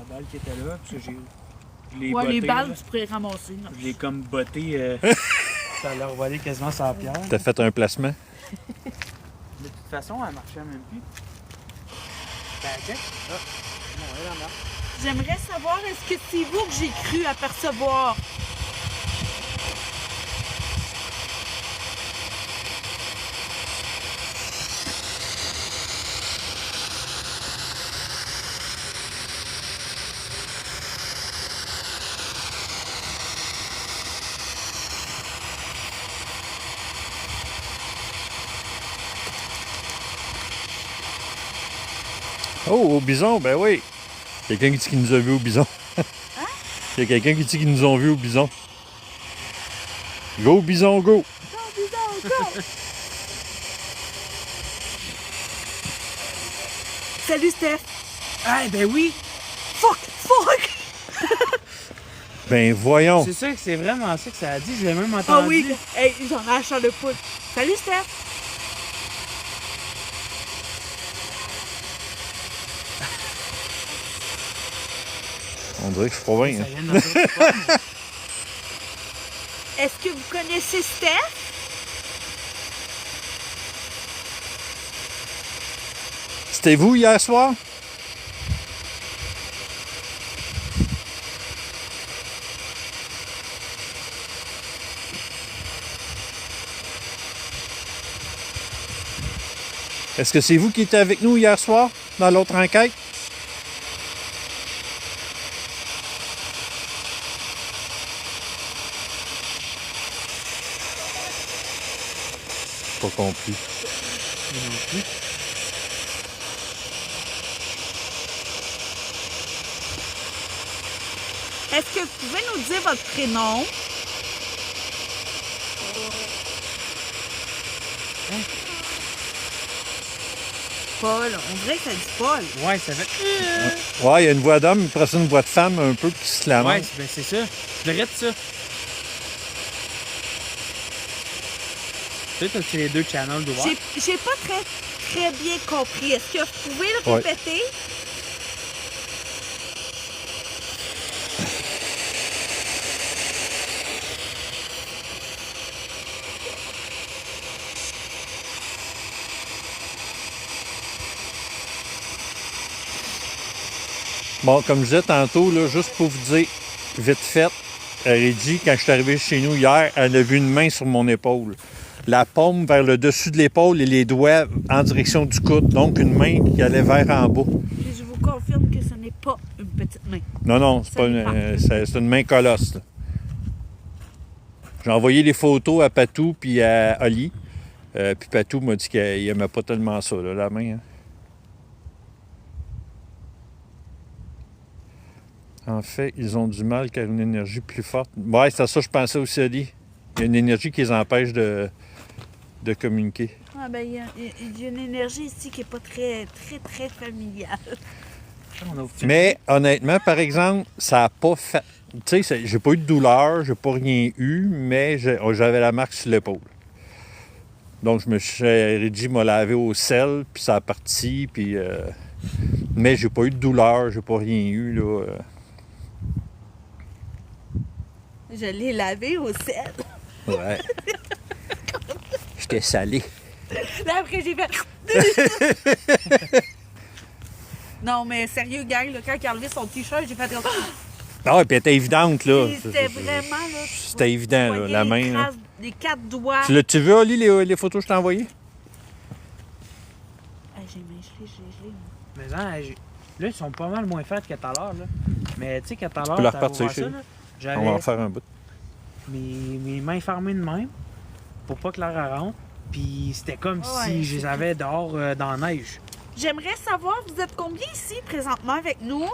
balle qui était là, puis ça, je l'ai Ouais, botté, les balles, là. tu pourrais ramasser. Non. Je l'ai comme botté. Ça l'a revolé quasiment sur la pierre. T'as fait un placement. De toute façon, elle marchait même plus. Ben, check. Ah, non, elle en marche. J'aimerais savoir, est-ce que c'est vous que j'ai cru apercevoir? Oh, au bison, ben oui. Quelqu'un qui dit qu'il nous a vus au bison. Hein? Il y a quelqu'un qui dit qu'ils nous ont vus au bison. Go, bison, go! Salut, Steph! Ah, ben oui! Fuck! Ben voyons. C'est ça, c'est vraiment ça que ça a dit. Je l'ai même entendu. Ah oui! Hey, j'en ai un champ de poule. Salut, Steph! On dirait que je suis pas bien. Ça Hein. vient de notre pomme. Est-ce que vous connaissez Steph? C'était vous hier soir? Est-ce que c'est vous qui étiez avec nous hier soir dans l'autre enquête? Pas compris. Non plus. Est-ce que vous pouvez nous dire votre prénom? Paul. On dirait que ça dit Paul. Ouais, ça fait. Ouais, il y a une voix d'homme, après ça une voix de femme un peu qui se lamente. Ouais, ben c'est ça. Je dirais de ça. Tu sais, t'as les deux channels d'ouvert. J'ai pas très bien compris. Est-ce que vous pouvez le Ouais. répéter? Bon, comme je disais tantôt, là, juste pour vous dire, vite fait, Reddy, quand je suis arrivé chez nous hier, elle a vu une main sur mon épaule. La paume vers le dessus de l'épaule et les doigts en direction du coude. Donc, une main qui allait vers en bas. Et je vous confirme que ce n'est pas une petite main. Non, non, c'est Ça pas dépend. c'est une main colosse. Là. J'ai envoyé les photos à Patou puis à Oli. Puis Patou m'a dit qu'il aimait pas tellement ça, là, la main. Hein. En fait, ils ont du mal car une énergie plus forte. Ouais, c'est à ça que je pensais aussi, Ali. Il y a une énergie qui les empêche de communiquer. Ah ben, il y a une énergie ici qui n'est pas très familiale. On a Mais honnêtement, par exemple, ça n'a pas fait. Tu sais, j'ai pas eu de douleur, j'ai pas rien eu, mais j'avais la marque sur l'épaule. Donc, Reggie m'a lavé au sel, puis ça a parti, puis. Mais j'ai pas eu de douleur, j'ai pas rien eu, là. Je l'ai lavé au sel. Ouais. J'étais salé. Là, après, j'ai fait... Non, mais sérieux, gang, là, quand il a enlevé son T-shirt, j'ai fait... Ah ouais, puis elle était évidente, là. C'était vraiment, là... C'était évident, là, la main. Là. Les 4 doigts. Tu l'as-tu vu, Ali, les photos que je t'ai envoyées? Ah, j'ai mes cheveux. gelé. Mais là, ils sont pas mal moins faits qu'à tout à l'heure. Là. Mais tu sais, qu'à tout à l'heure, peux la t'avais repartir, ouvert ça, chérie. là, On va en j'avais faire un bout. mes mains fermées de même pour pas que l'air rentre. Puis c'était comme Ouais, si je c'est les avais dehors dans la neige. J'aimerais savoir, vous êtes combien ici présentement avec nous?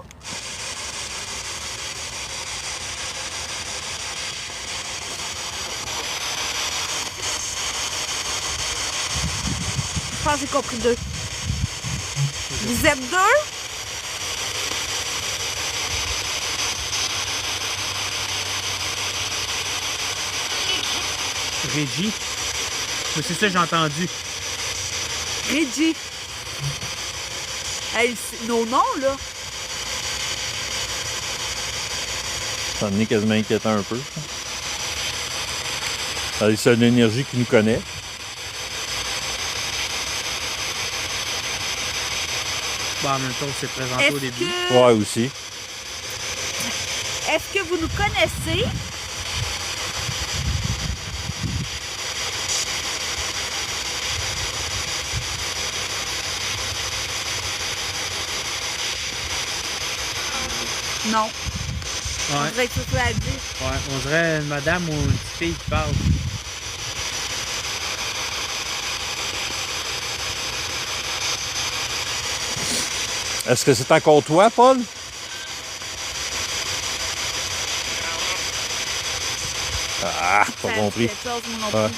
Je pense que j'ai compris 2. Vous êtes 2? Reggie. Mais c'est ça que j'ai entendu. Reggie. Hey, nos noms, là. Ça en est quasiment inquiétant un peu. C'est une énergie qui nous connaît. Bon, en même temps, c'est présenté au début. Ouais, aussi. Est-ce que vous nous connaissez? Non. On Ouais, dirait que c'est ça à dire. ouais, on dirait une madame ou une petite fille qui parle. Est-ce que c'est encore toi, Paul? Ah, pas Ça compris. dit quelque chose, moi non Ouais. plus.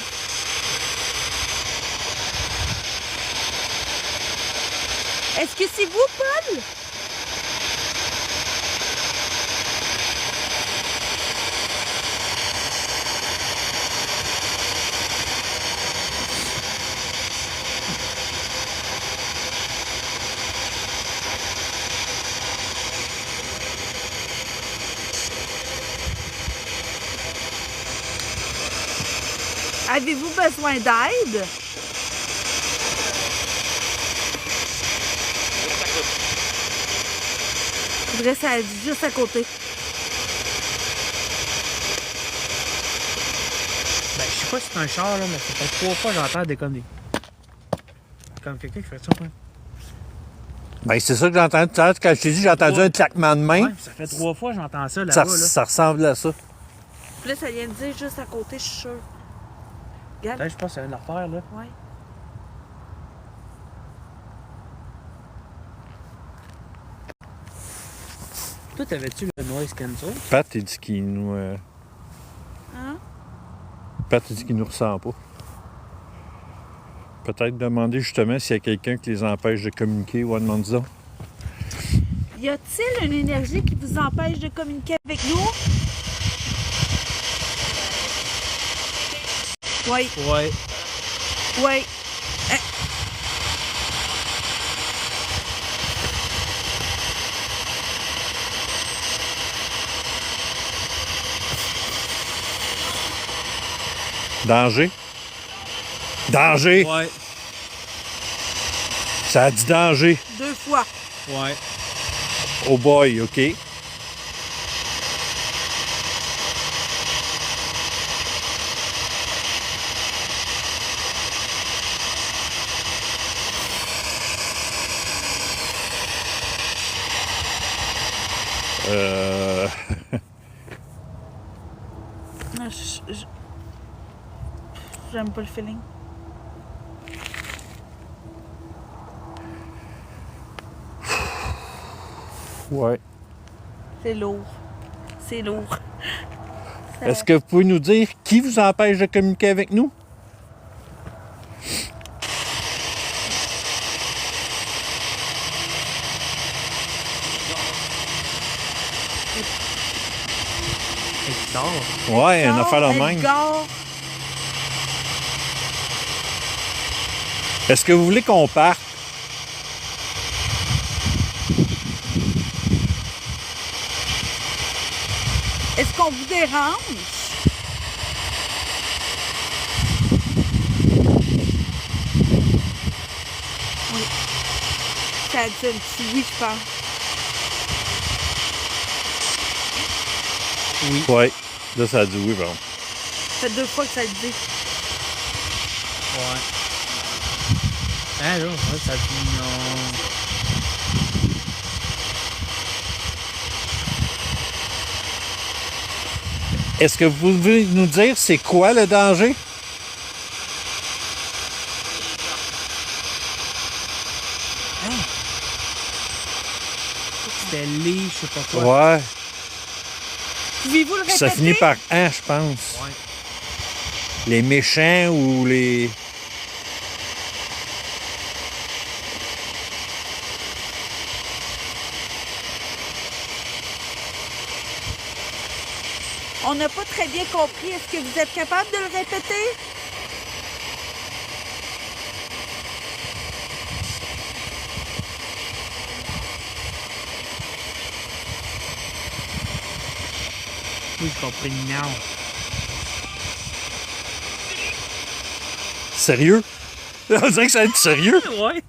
Est-ce que c'est vous, Paul? Avez-vous besoin d'aide? Je voudrais ça juste à côté. Ben, je sais pas si c'est un char, là, mais ça fait 3 fois que j'entends des conneries. Comme quelqu'un qui fait ça, ouais. Ben, c'est ça que j'ai entendu tout à l'heure. Quand je t'ai dit, j'ai entendu Ouais. un claquement de main. Ouais, ça fait 3 fois que j'entends ça Ça, là-bas, là. ça ressemble à ça. Puis là, ça vient de dire juste à côté, je suis sûre. Regarde. Peut-être, je pense que c'est une affaire, là. Ouais. Toi, t'avais-tu le noise cancel? Pat, il dit qu'il nous... Hein? Pat, il dit qu'il nous ressent pas. Peut-être demander justement s'il y a quelqu'un qui les empêche de communiquer ou demande-en. Y a-t-il une énergie qui vous empêche de communiquer avec nous? Oui, Ouais. oui. Danger? Danger! Ouais. Ça a dit danger. 2 fois. Ouais. Oh boy, OK. Ah, j'aime pas le feeling. Ouais. C'est lourd. C'est lourd. Ça- Est-ce que vous pouvez nous dire qui vous empêche de communiquer avec nous? Hector. Ouais, une affaire de même. Edgar, Est-ce que vous voulez qu'on parte? est-ce qu'on vous dérange? Oui. Ça a dit un petit oui, je pense. Oui. Ouais. Là, ça a dit oui, bon. Ça fait 2 fois que ça le dit. Ouais. Ah là, ouais, ça Est-ce que vous pouvez nous dire c'est quoi le danger? C'était les, je sais pas quoi. Ouais. Pouvez-vous le Puis ça répéter? finit par un, je pense. Ouais. Les méchants ou les. On n'a pas très bien compris. Est-ce que vous êtes capable de le répéter? Oui, j'ai compris now. Sérieux? On dirait que ça va être sérieux. Ouais.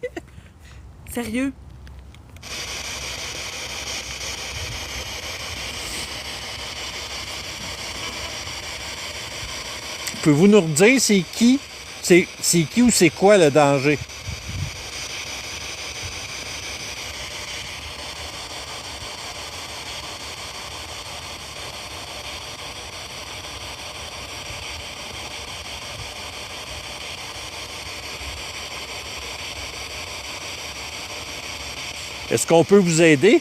Sérieux? Pouvez-vous nous redire c'est qui? C'est qui ou c'est quoi le danger? Est-ce qu'on peut vous aider?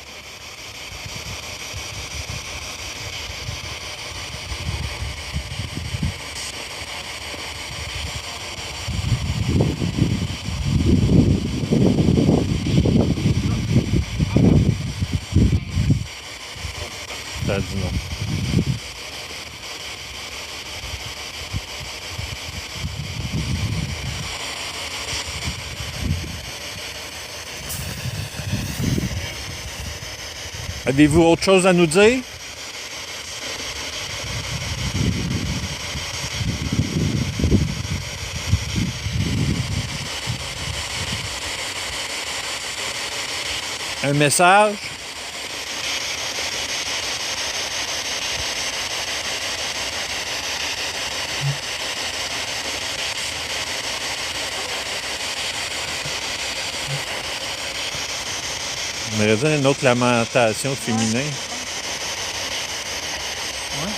Ça a dit non. Avez-vous autre chose à nous dire? Un message? On aurait dit une autre lamentation féminin. Ouais,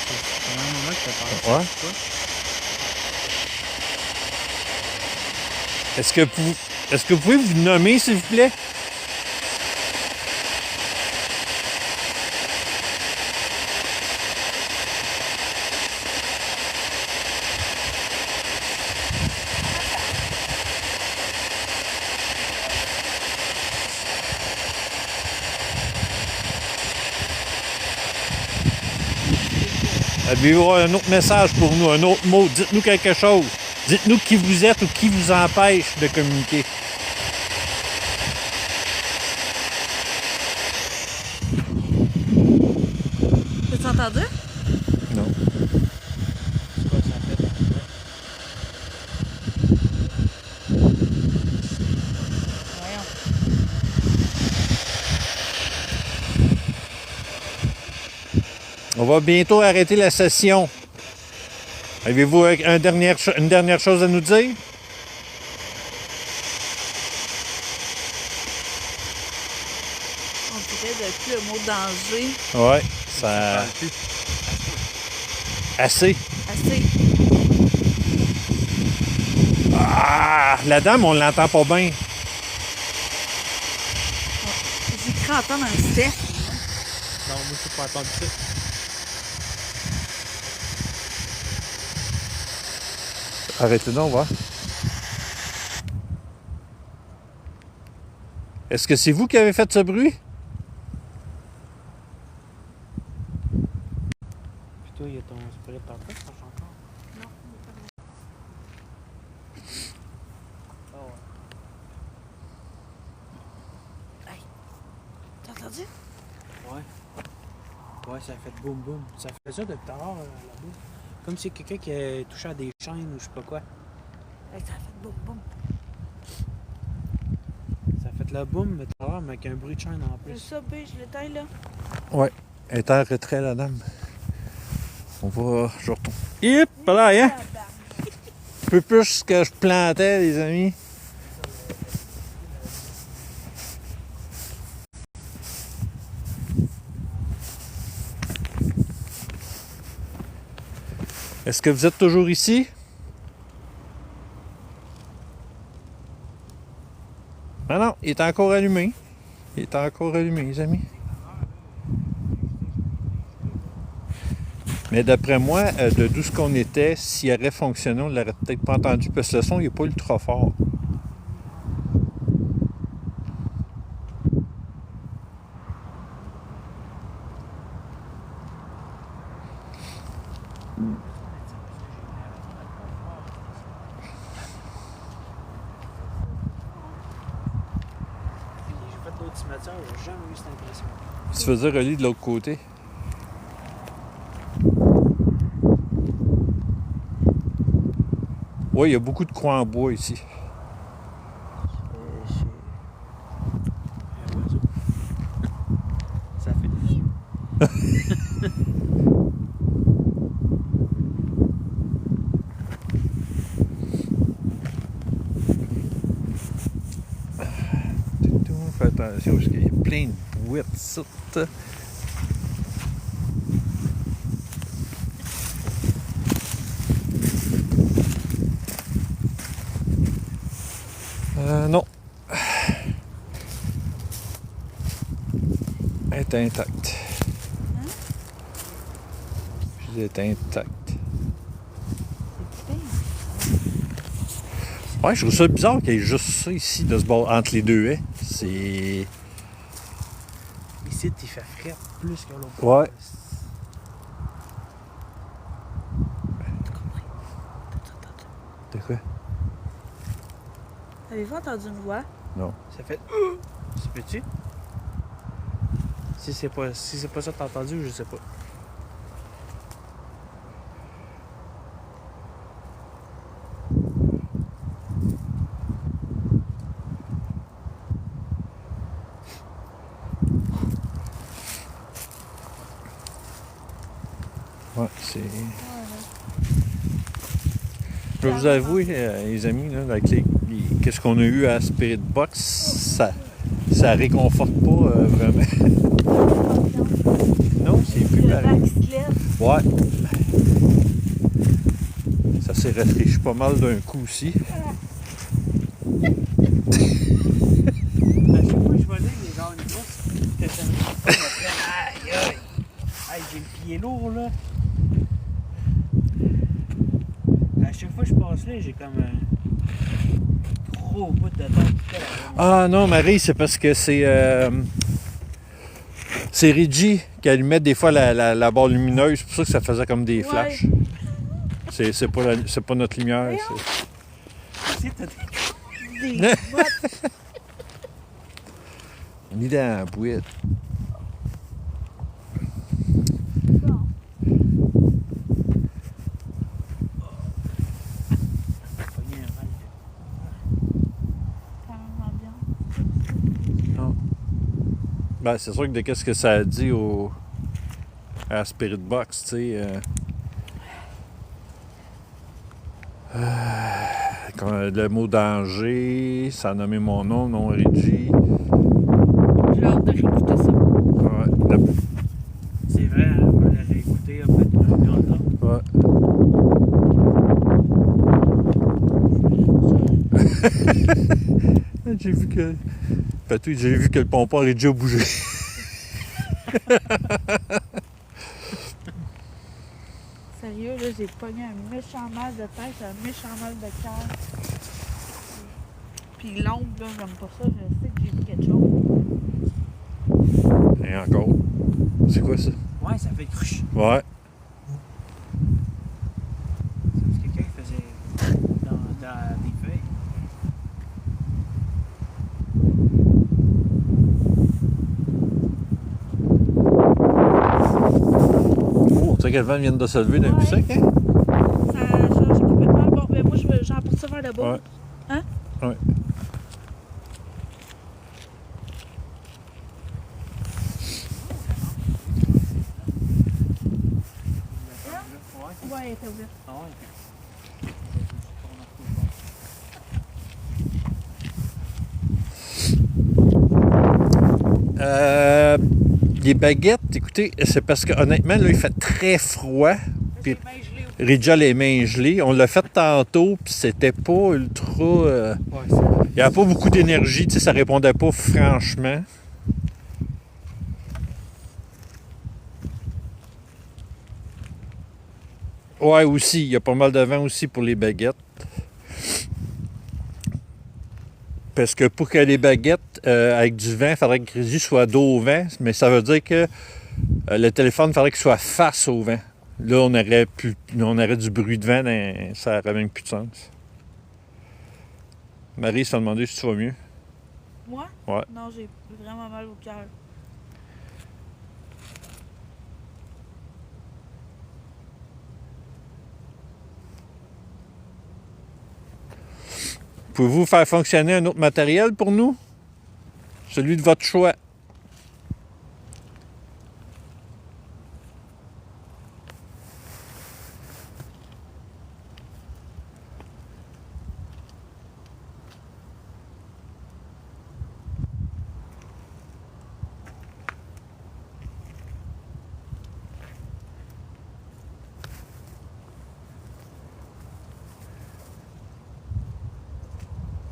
c'est un moment que t'as parlé. Ouais. Est-ce que vous pouvez vous nommer, s'il vous plaît? Avez-vous un autre message pour nous, un autre mot? Dites-nous quelque chose. Dites-nous qui vous êtes ou qui vous empêche de communiquer. T'as entendu? Non. C'est quoi ça fait? Voyons. On va bientôt arrêter la session. Avez-vous une dernière chose à nous dire? On dirait depuis le mot danger. Ouais, ça. Assez. Assez. Ah, la dame, on l'entend pas bien. J'ai cru entendre un cerf. Non, moi, je suis pas entendu ça. Arrêtez donc, va. Est-ce que c'est vous qui avez fait ce bruit? Puis toi, il y a ton spirit tantôt, ça change encore. Ah ouais. T'as entendu? Ouais. Ouais, ça a fait boum boum. Ça fait ça depuis tout à l'heure, là-bas. Comme si quelqu'un qui a touché à des chaînes ou je sais pas quoi. Hey, ça a fait boum boum. Ça a fait le boum, mais tout à l'heure, mais avec un bruit de chaîne en C'est plus. ça, B, je l'éteins là. Ouais. Elle est en retrait, la dame. On va. Je retourne. Hip, là, hein? Un peu plus que je plantais, les amis. Est-ce que vous êtes toujours ici? Ah non, il est encore allumé. Il est encore allumé, les amis. Mais d'après moi, de d'où ce qu'on était, s'il aurait fonctionné, on l'aurait peut-être pas entendu parce que le son n'est pas ultra fort. J'ai fait l'autre cimetière, j'ai jamais eu cette impression. Tu veux dire relié de l'autre côté? Oui, il y a beaucoup de croix en bois ici. Ça fait. Fais attention parce qu'il y a plein de bouettes ici. Non. Elle est intacte. Elle est intacte. Ouais, je trouve ça bizarre qu'il y ait juste ça ici, de ce bord, entre les deux haies. C'est... Ici, il fait frais plus que l'autre. Ouais. De quoi? Avez-vous entendu une voix? Ça fait. C'est petit? Si c'est pas ça que t'as entendu, je sais pas. Ouais, c'est... Je vais vous avouer, les amis, là, avec qu'est-ce qu'on a eu à Spirit Box, ça réconforte pas vraiment. Non, c'est plus pareil. Ouais. Ça s'est rafraîchi pas mal d'un coup aussi. À chaque fois que je vais là, il y a genre une grosse que ça me fait pas. Aïe aïe! Aïe, j'ai le pied lourd là. À chaque fois que je passe là, j'ai comme un gros bout de tête. Ah non, Marie, c'est parce que c'est Reggie qui allumait des fois la barre lumineuse. C'est pour ça que ça faisait comme des flashs. C'est pas notre lumière. Tu sais, t'as Des bottes. On est dans la boîte. pogné un mal. Quand même ambiance. Ben, c'est sûr que de qu'est-ce que ça a dit à Spirit Box, tu sais. Quand le mot danger, ça a nommé mon nom, non Reggie. J'ai hâte de réécouter ça. Ouais, C'est vrai, hein, on va la réécouter après tout le temps. ouais. J'ai vu que. Patou, j'ai vu que le pompon aurait déjà bougé. Sérieux, là, j'ai pogné un méchant mal de tête, un méchant mal de cœur. Puis l'ombre, là, j'aime pas ça, je sais que j'ai vu quelque chose. Et encore. C'est quoi ça? Ouais, ça fait cruche. Ouais. C'est quelqu'un qui faisait dans des feuilles. Oh, tu sais qu'elle vient de se lever d'un coup sec, hein? Ça a changé complètement. Bon, ben moi, j'en porte ça vers le bas. Ouais. Hein? Ouais. Ouais. Ouais, elle était ouverte. Ah ouais. Les baguettes, écoutez, c'est parce que honnêtement, là, il fait très froid. Puis- J'ai bien gelé au Ridja les mains gelées. On l'a fait tantôt, puis c'était pas ultra... Ouais, c'est... Il n'y avait pas beaucoup d'énergie, tu sais, ça répondait pas franchement. Ouais, aussi, il y a pas mal de vent aussi pour les baguettes. Parce que pour que les baguettes avec du vent, il faudrait que Rizzy soit dos au vent, mais ça veut dire que le téléphone, il faudrait qu'il soit face au vent. Là, on aurait du bruit de vent, ça n'aurait même plus de sens. Marie s'est demandé si tu vas mieux. Moi? Ouais. Non, j'ai vraiment mal au cœur. Pouvez-vous faire fonctionner un autre matériel pour nous? Celui de votre choix.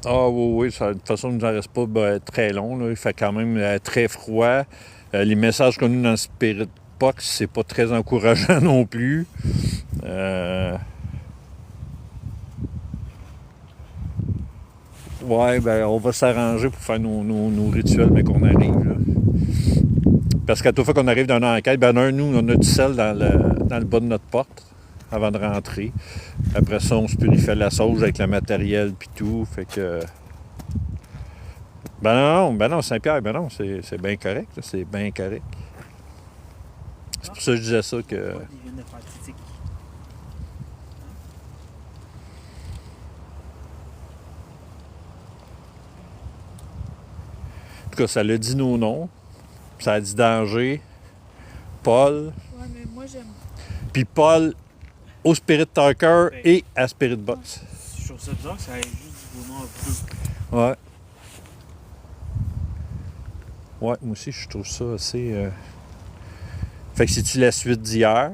Ah oui, de toute façon, il ne nous en reste pas très long. Là. Il fait quand même très froid. Les messages qu'on a dans le Spirit Box, c'est pas très encourageant non plus. Ouais, ben on va s'arranger pour faire nos rituels, mais qu'on arrive. Là. Parce qu'à toute fois qu'on arrive dans une enquête, ben nous, on a du sel dans le bas de notre porte avant de rentrer. Après ça, on se purifie la sauge avec le matériel puis tout. Fait que. Ben non, Saint-Pierre, ben non, c'est bien correct. Là, c'est bien correct. C'est pour ça que je disais ça que. Ils viennent de faire titique. En tout cas, ça l'a dit nos noms. Ça a dit danger. Paul. Ouais, mais moi, j'aime. Puis Paul au Spirit Talker et à Spirit Box. Je trouve ça bizarre que ça ait juste du beau nom bleu. Ouais. Ouais, moi aussi, je trouve ça assez... Fait que c'est-tu la suite d'hier?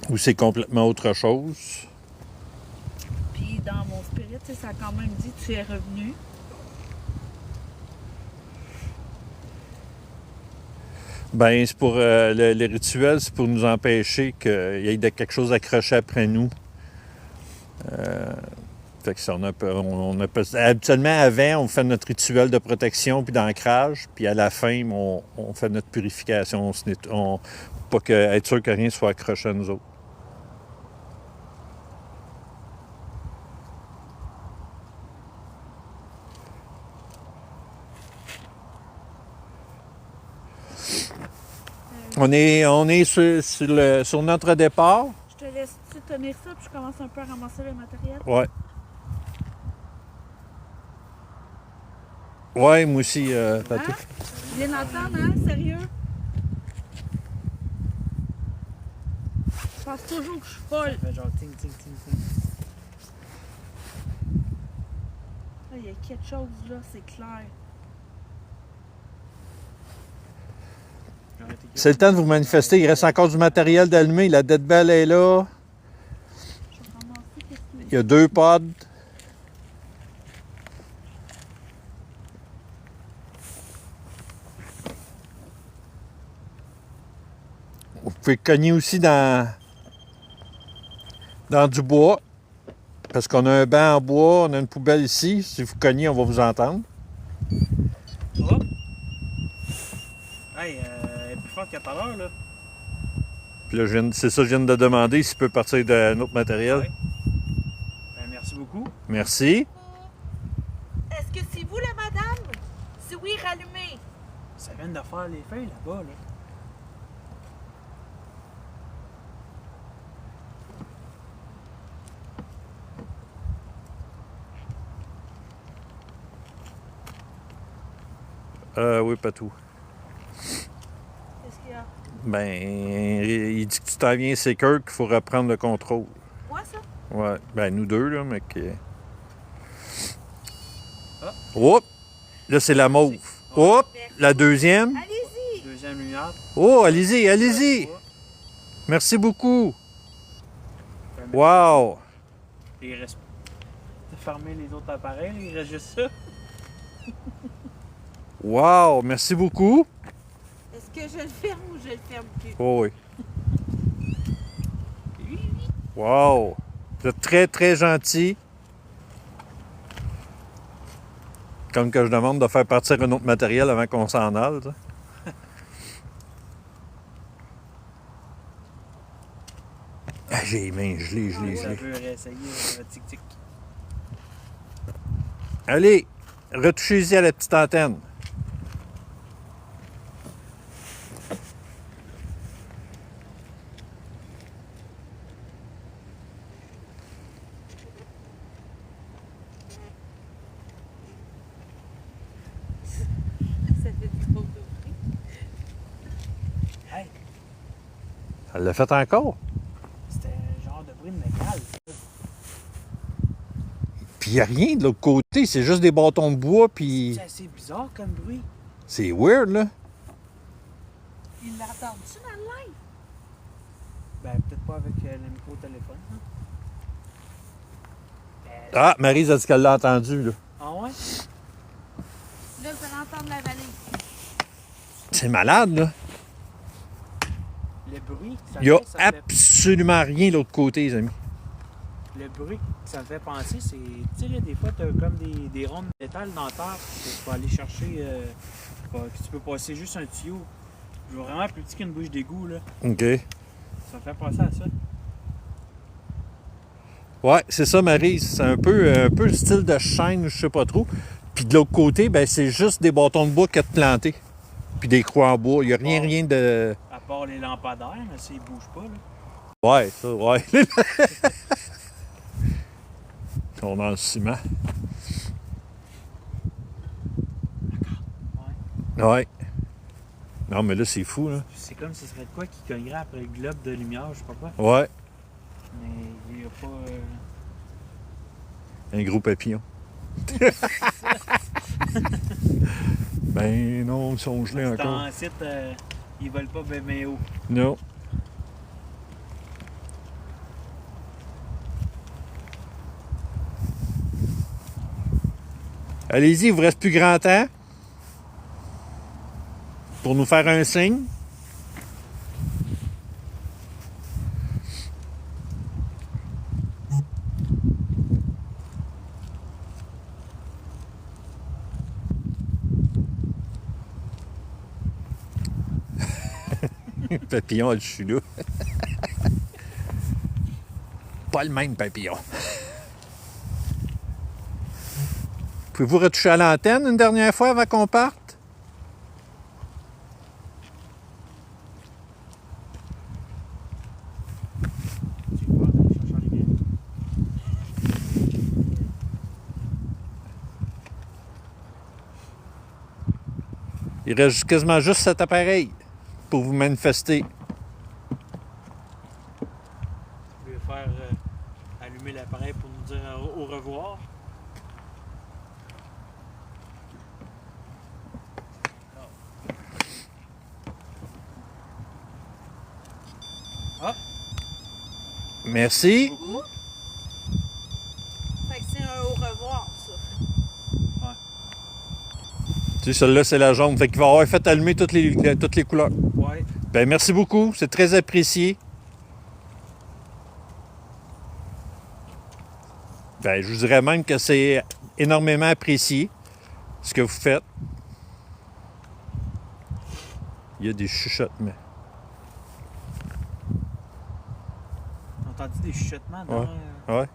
Ou c'est complètement autre chose? Puis dans mon spirit, tu sais, ça a quand même dit tu es revenu. Ben, c'est pour... le rituel, c'est pour nous empêcher qu'il y ait quelque chose accroché après nous. Fait que ça, habituellement, avant, on fait notre rituel de protection puis d'ancrage, puis à la fin, on fait notre purification. Pas être sûr que rien soit accroché à nous autres. On est sur notre départ. Je te laisse-tu tenir ça, puis je commence un peu à ramasser le matériel? Ouais. Ouais, moi aussi, Patou. Tu viens d'entendre, hein? Sérieux? Je pense toujours que je suis folle. Ça fait genre ting, ting, ting, ting. Ah, il y a quelque chose là, c'est clair. C'est le temps de vous manifester. Il reste encore du matériel d'allumer. La dead bell est là. Je vais ramasser qu'est-ce qu'il Il y a 2 pods. Vous pouvez cogner aussi dans du bois. Parce qu'on a un banc en bois, on a une poubelle ici. Si vous cognez, on va vous entendre. Oh! Hey, elle est plus forte qu'à tout à l'heure, là. Puis là, c'est ça que je viens de demander s'il peut partir d'un autre matériel. Ouais. Ben, merci beaucoup. Merci. Est-ce que c'est vous la madame? Si oui, rallumez. Ça vient de faire les feuilles là-bas, là. Oui, pas tout. Qu'est-ce qu'il y a? Ben, il dit que tu t'en viens, c'est Kirk qu'il faut reprendre le contrôle. Moi, ça? Ouais, ben nous deux, là, mais que... Ah. Oh! Là, c'est la mauve. Oh! La deuxième. Allez-y! Deuxième lumière. Oh, allez-y, allez-y! Merci beaucoup. Wow! Et il reste. T'as fermé les autres appareils, il reste juste ça. Wow! Merci beaucoup. Est-ce que je le ferme ou je le ferme plus? Oh oui. Wow! Vous êtes très, très gentil. Comme que je demande de faire partir un autre matériel avant qu'on s'en aille. Ça. Ah, j'ai les mains gelées. Ça veut réessayer tic-tic. Allez, retouchez-y à la petite antenne. Ça fait du trop de bruit. Hey, Elle l'a fait encore. c'était un genre de bruit de métal. Puis il n'y a rien de l'autre côté, c'est juste des bâtons de bois, puis C'est assez bizarre comme bruit. c'est weird, là. Il l'entend-tu dans le live? Ben, peut-être pas avec le micro-téléphone. Hein? Ah, Maryse a dit qu'elle l'a entendu, là. Ah ouais? Là, vous allez entendre la vallée. C'est malade, là. Le bruit que ça Il n'y a fait, ça me fait- absolument rien de l'autre côté, les amis. Le bruit que ça me fait penser, c'est. Tu sais, là, des fois, t'as comme des rondes de métal dans la terre que tu peux aller chercher. Que tu peux passer juste un tuyau. Je vois vraiment plus petit qu'une bouche d'égout, là. OK. Ça me fait penser à ça. Ouais, c'est ça, Maryse. C'est un peu le style de chaîne, je sais pas trop. Puis de l'autre côté, ben c'est juste des bâtons de bois qui ont plantés. Puis des croix en bois. Il n'y a rien de... À part les lampadaires, mais ça, ils bougent pas, là. Ouais, ça, ouais. On est dans le ciment. Ouais. Non, mais là, c'est fou, là. C'est comme si ce serait de quoi qui cognerait après le globe de lumière, je sais pas quoi. Ouais. Mais il n'y a pas. Un gros papillon. Ben non, ils sont gelés C'est encore. en site, ils volent pas ben haut. Non. Allez-y, il vous reste plus grand temps pour nous faire un signe. Papillon, je suis là. Pas le même papillon. Pouvez-vous retoucher à l'antenne une dernière fois avant qu'on parte? Tu vois, cherchant les biens. Il reste quasiment juste cet appareil pour vous manifester. Vous pouvez faire allumer l'appareil pour nous dire au revoir. Ah, Merci. beaucoup. Fait que c'est un au revoir, ça. Tu sais, celle-là, c'est la jaune. Fait qu'il va avoir fait allumer toutes les couleurs. Ouais. Ben, merci beaucoup. C'est très apprécié. Ben, je vous dirais même que c'est énormément apprécié ce que vous faites. Il y a des chuchotements. T'as entendu des chuchotements dans. Ouais. Ouais.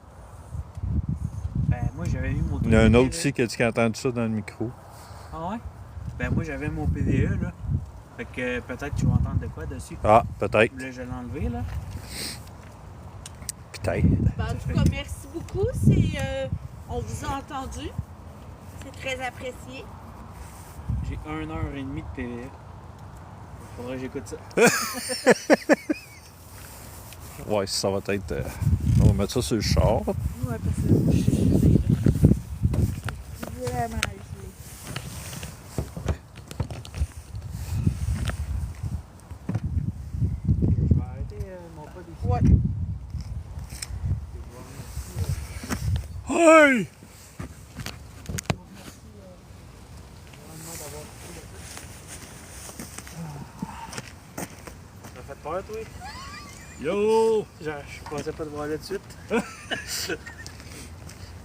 Ben, moi, j'avais mis mon. Il y en a un PVE, autre là. ici qui a dit qu'il a entendu ça dans le micro. Ah ouais? Ben, moi, j'avais mon PVE, là. Fait que peut-être que tu vas entendre de quoi dessus. Ah, peut-être. Là, je vais l'enlever, là. Peut-être. Ben, en tout cas, merci beaucoup. On vous a entendu. C'est très apprécié. J'ai 1h30 de PVE. Faudrait que j'écoute ça. Ouais, ça va être... on va mettre ça sur le char. Ouais, parce que moi, je suis gelée, là. Vraiment gelée. Je vais arrêter mon pas d'ici. Ouais. Hey! Ça fait peur, toi? Yo! Genre, je pensais pas te voir là de suite. Là,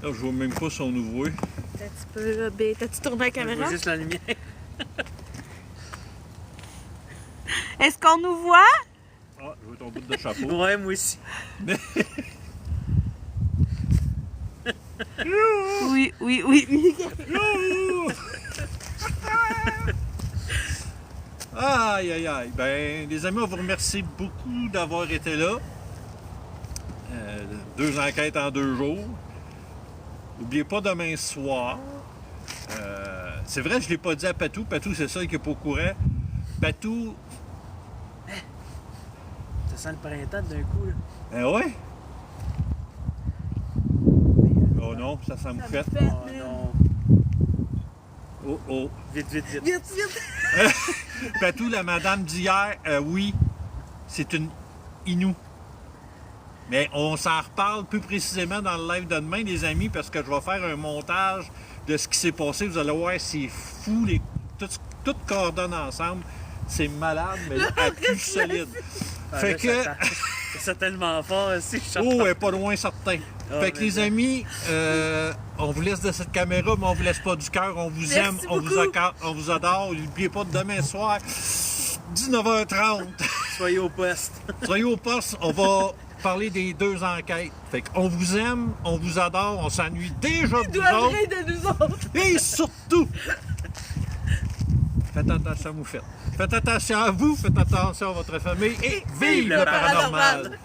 je vois même pas son ouvrier. Un petit peu, là, B. T'as-tu tourné la Je caméra? vois juste la lumière. Est-ce qu'on nous voit? Ah, je vois ton bout de chapeau. Ouais, moi aussi. Oui, oui, oui. Aïe, aïe, aïe. Ben, les amis, on vous remercie beaucoup d'avoir été là. 2 enquêtes en 2 jours. N'oubliez pas demain soir. C'est vrai, je ne l'ai pas dit à Patou. Patou, c'est ça qui est pas au courant. Patou. Ça sent le printemps d'un coup, là. Ouais? Oh non, ça sent moufette. Oh non. Oh oh. Vite, vite, vite. Vite, vite. Patou, la madame d'hier, oui, c'est une Inou. Mais on s'en reparle plus précisément dans le live de demain, les amis, parce que je vais faire un montage de ce qui s'est passé. Vous allez voir, c'est fou. Tout coordonne ensemble. C'est malade, mais là, à plus solide. Ah, Fait là, que. ça tellement fort aussi. Oh, elle est pas loin certain. Ah, Fait que mais les ça. amis, on vous laisse de cette caméra, mais on vous laisse pas du cœur. On vous Merci aime, on vous adore. N'oubliez pas de demain soir, 19h30. Soyez au poste. Soyez au poste, on va parler des 2 enquêtes. Fait qu'on vous aime, on vous adore, on s'ennuie déjà de vous autres. de nous autres. Et surtout, faites attention à vous faites. Faites attention à vous, faites attention à votre famille et vive le paranormal!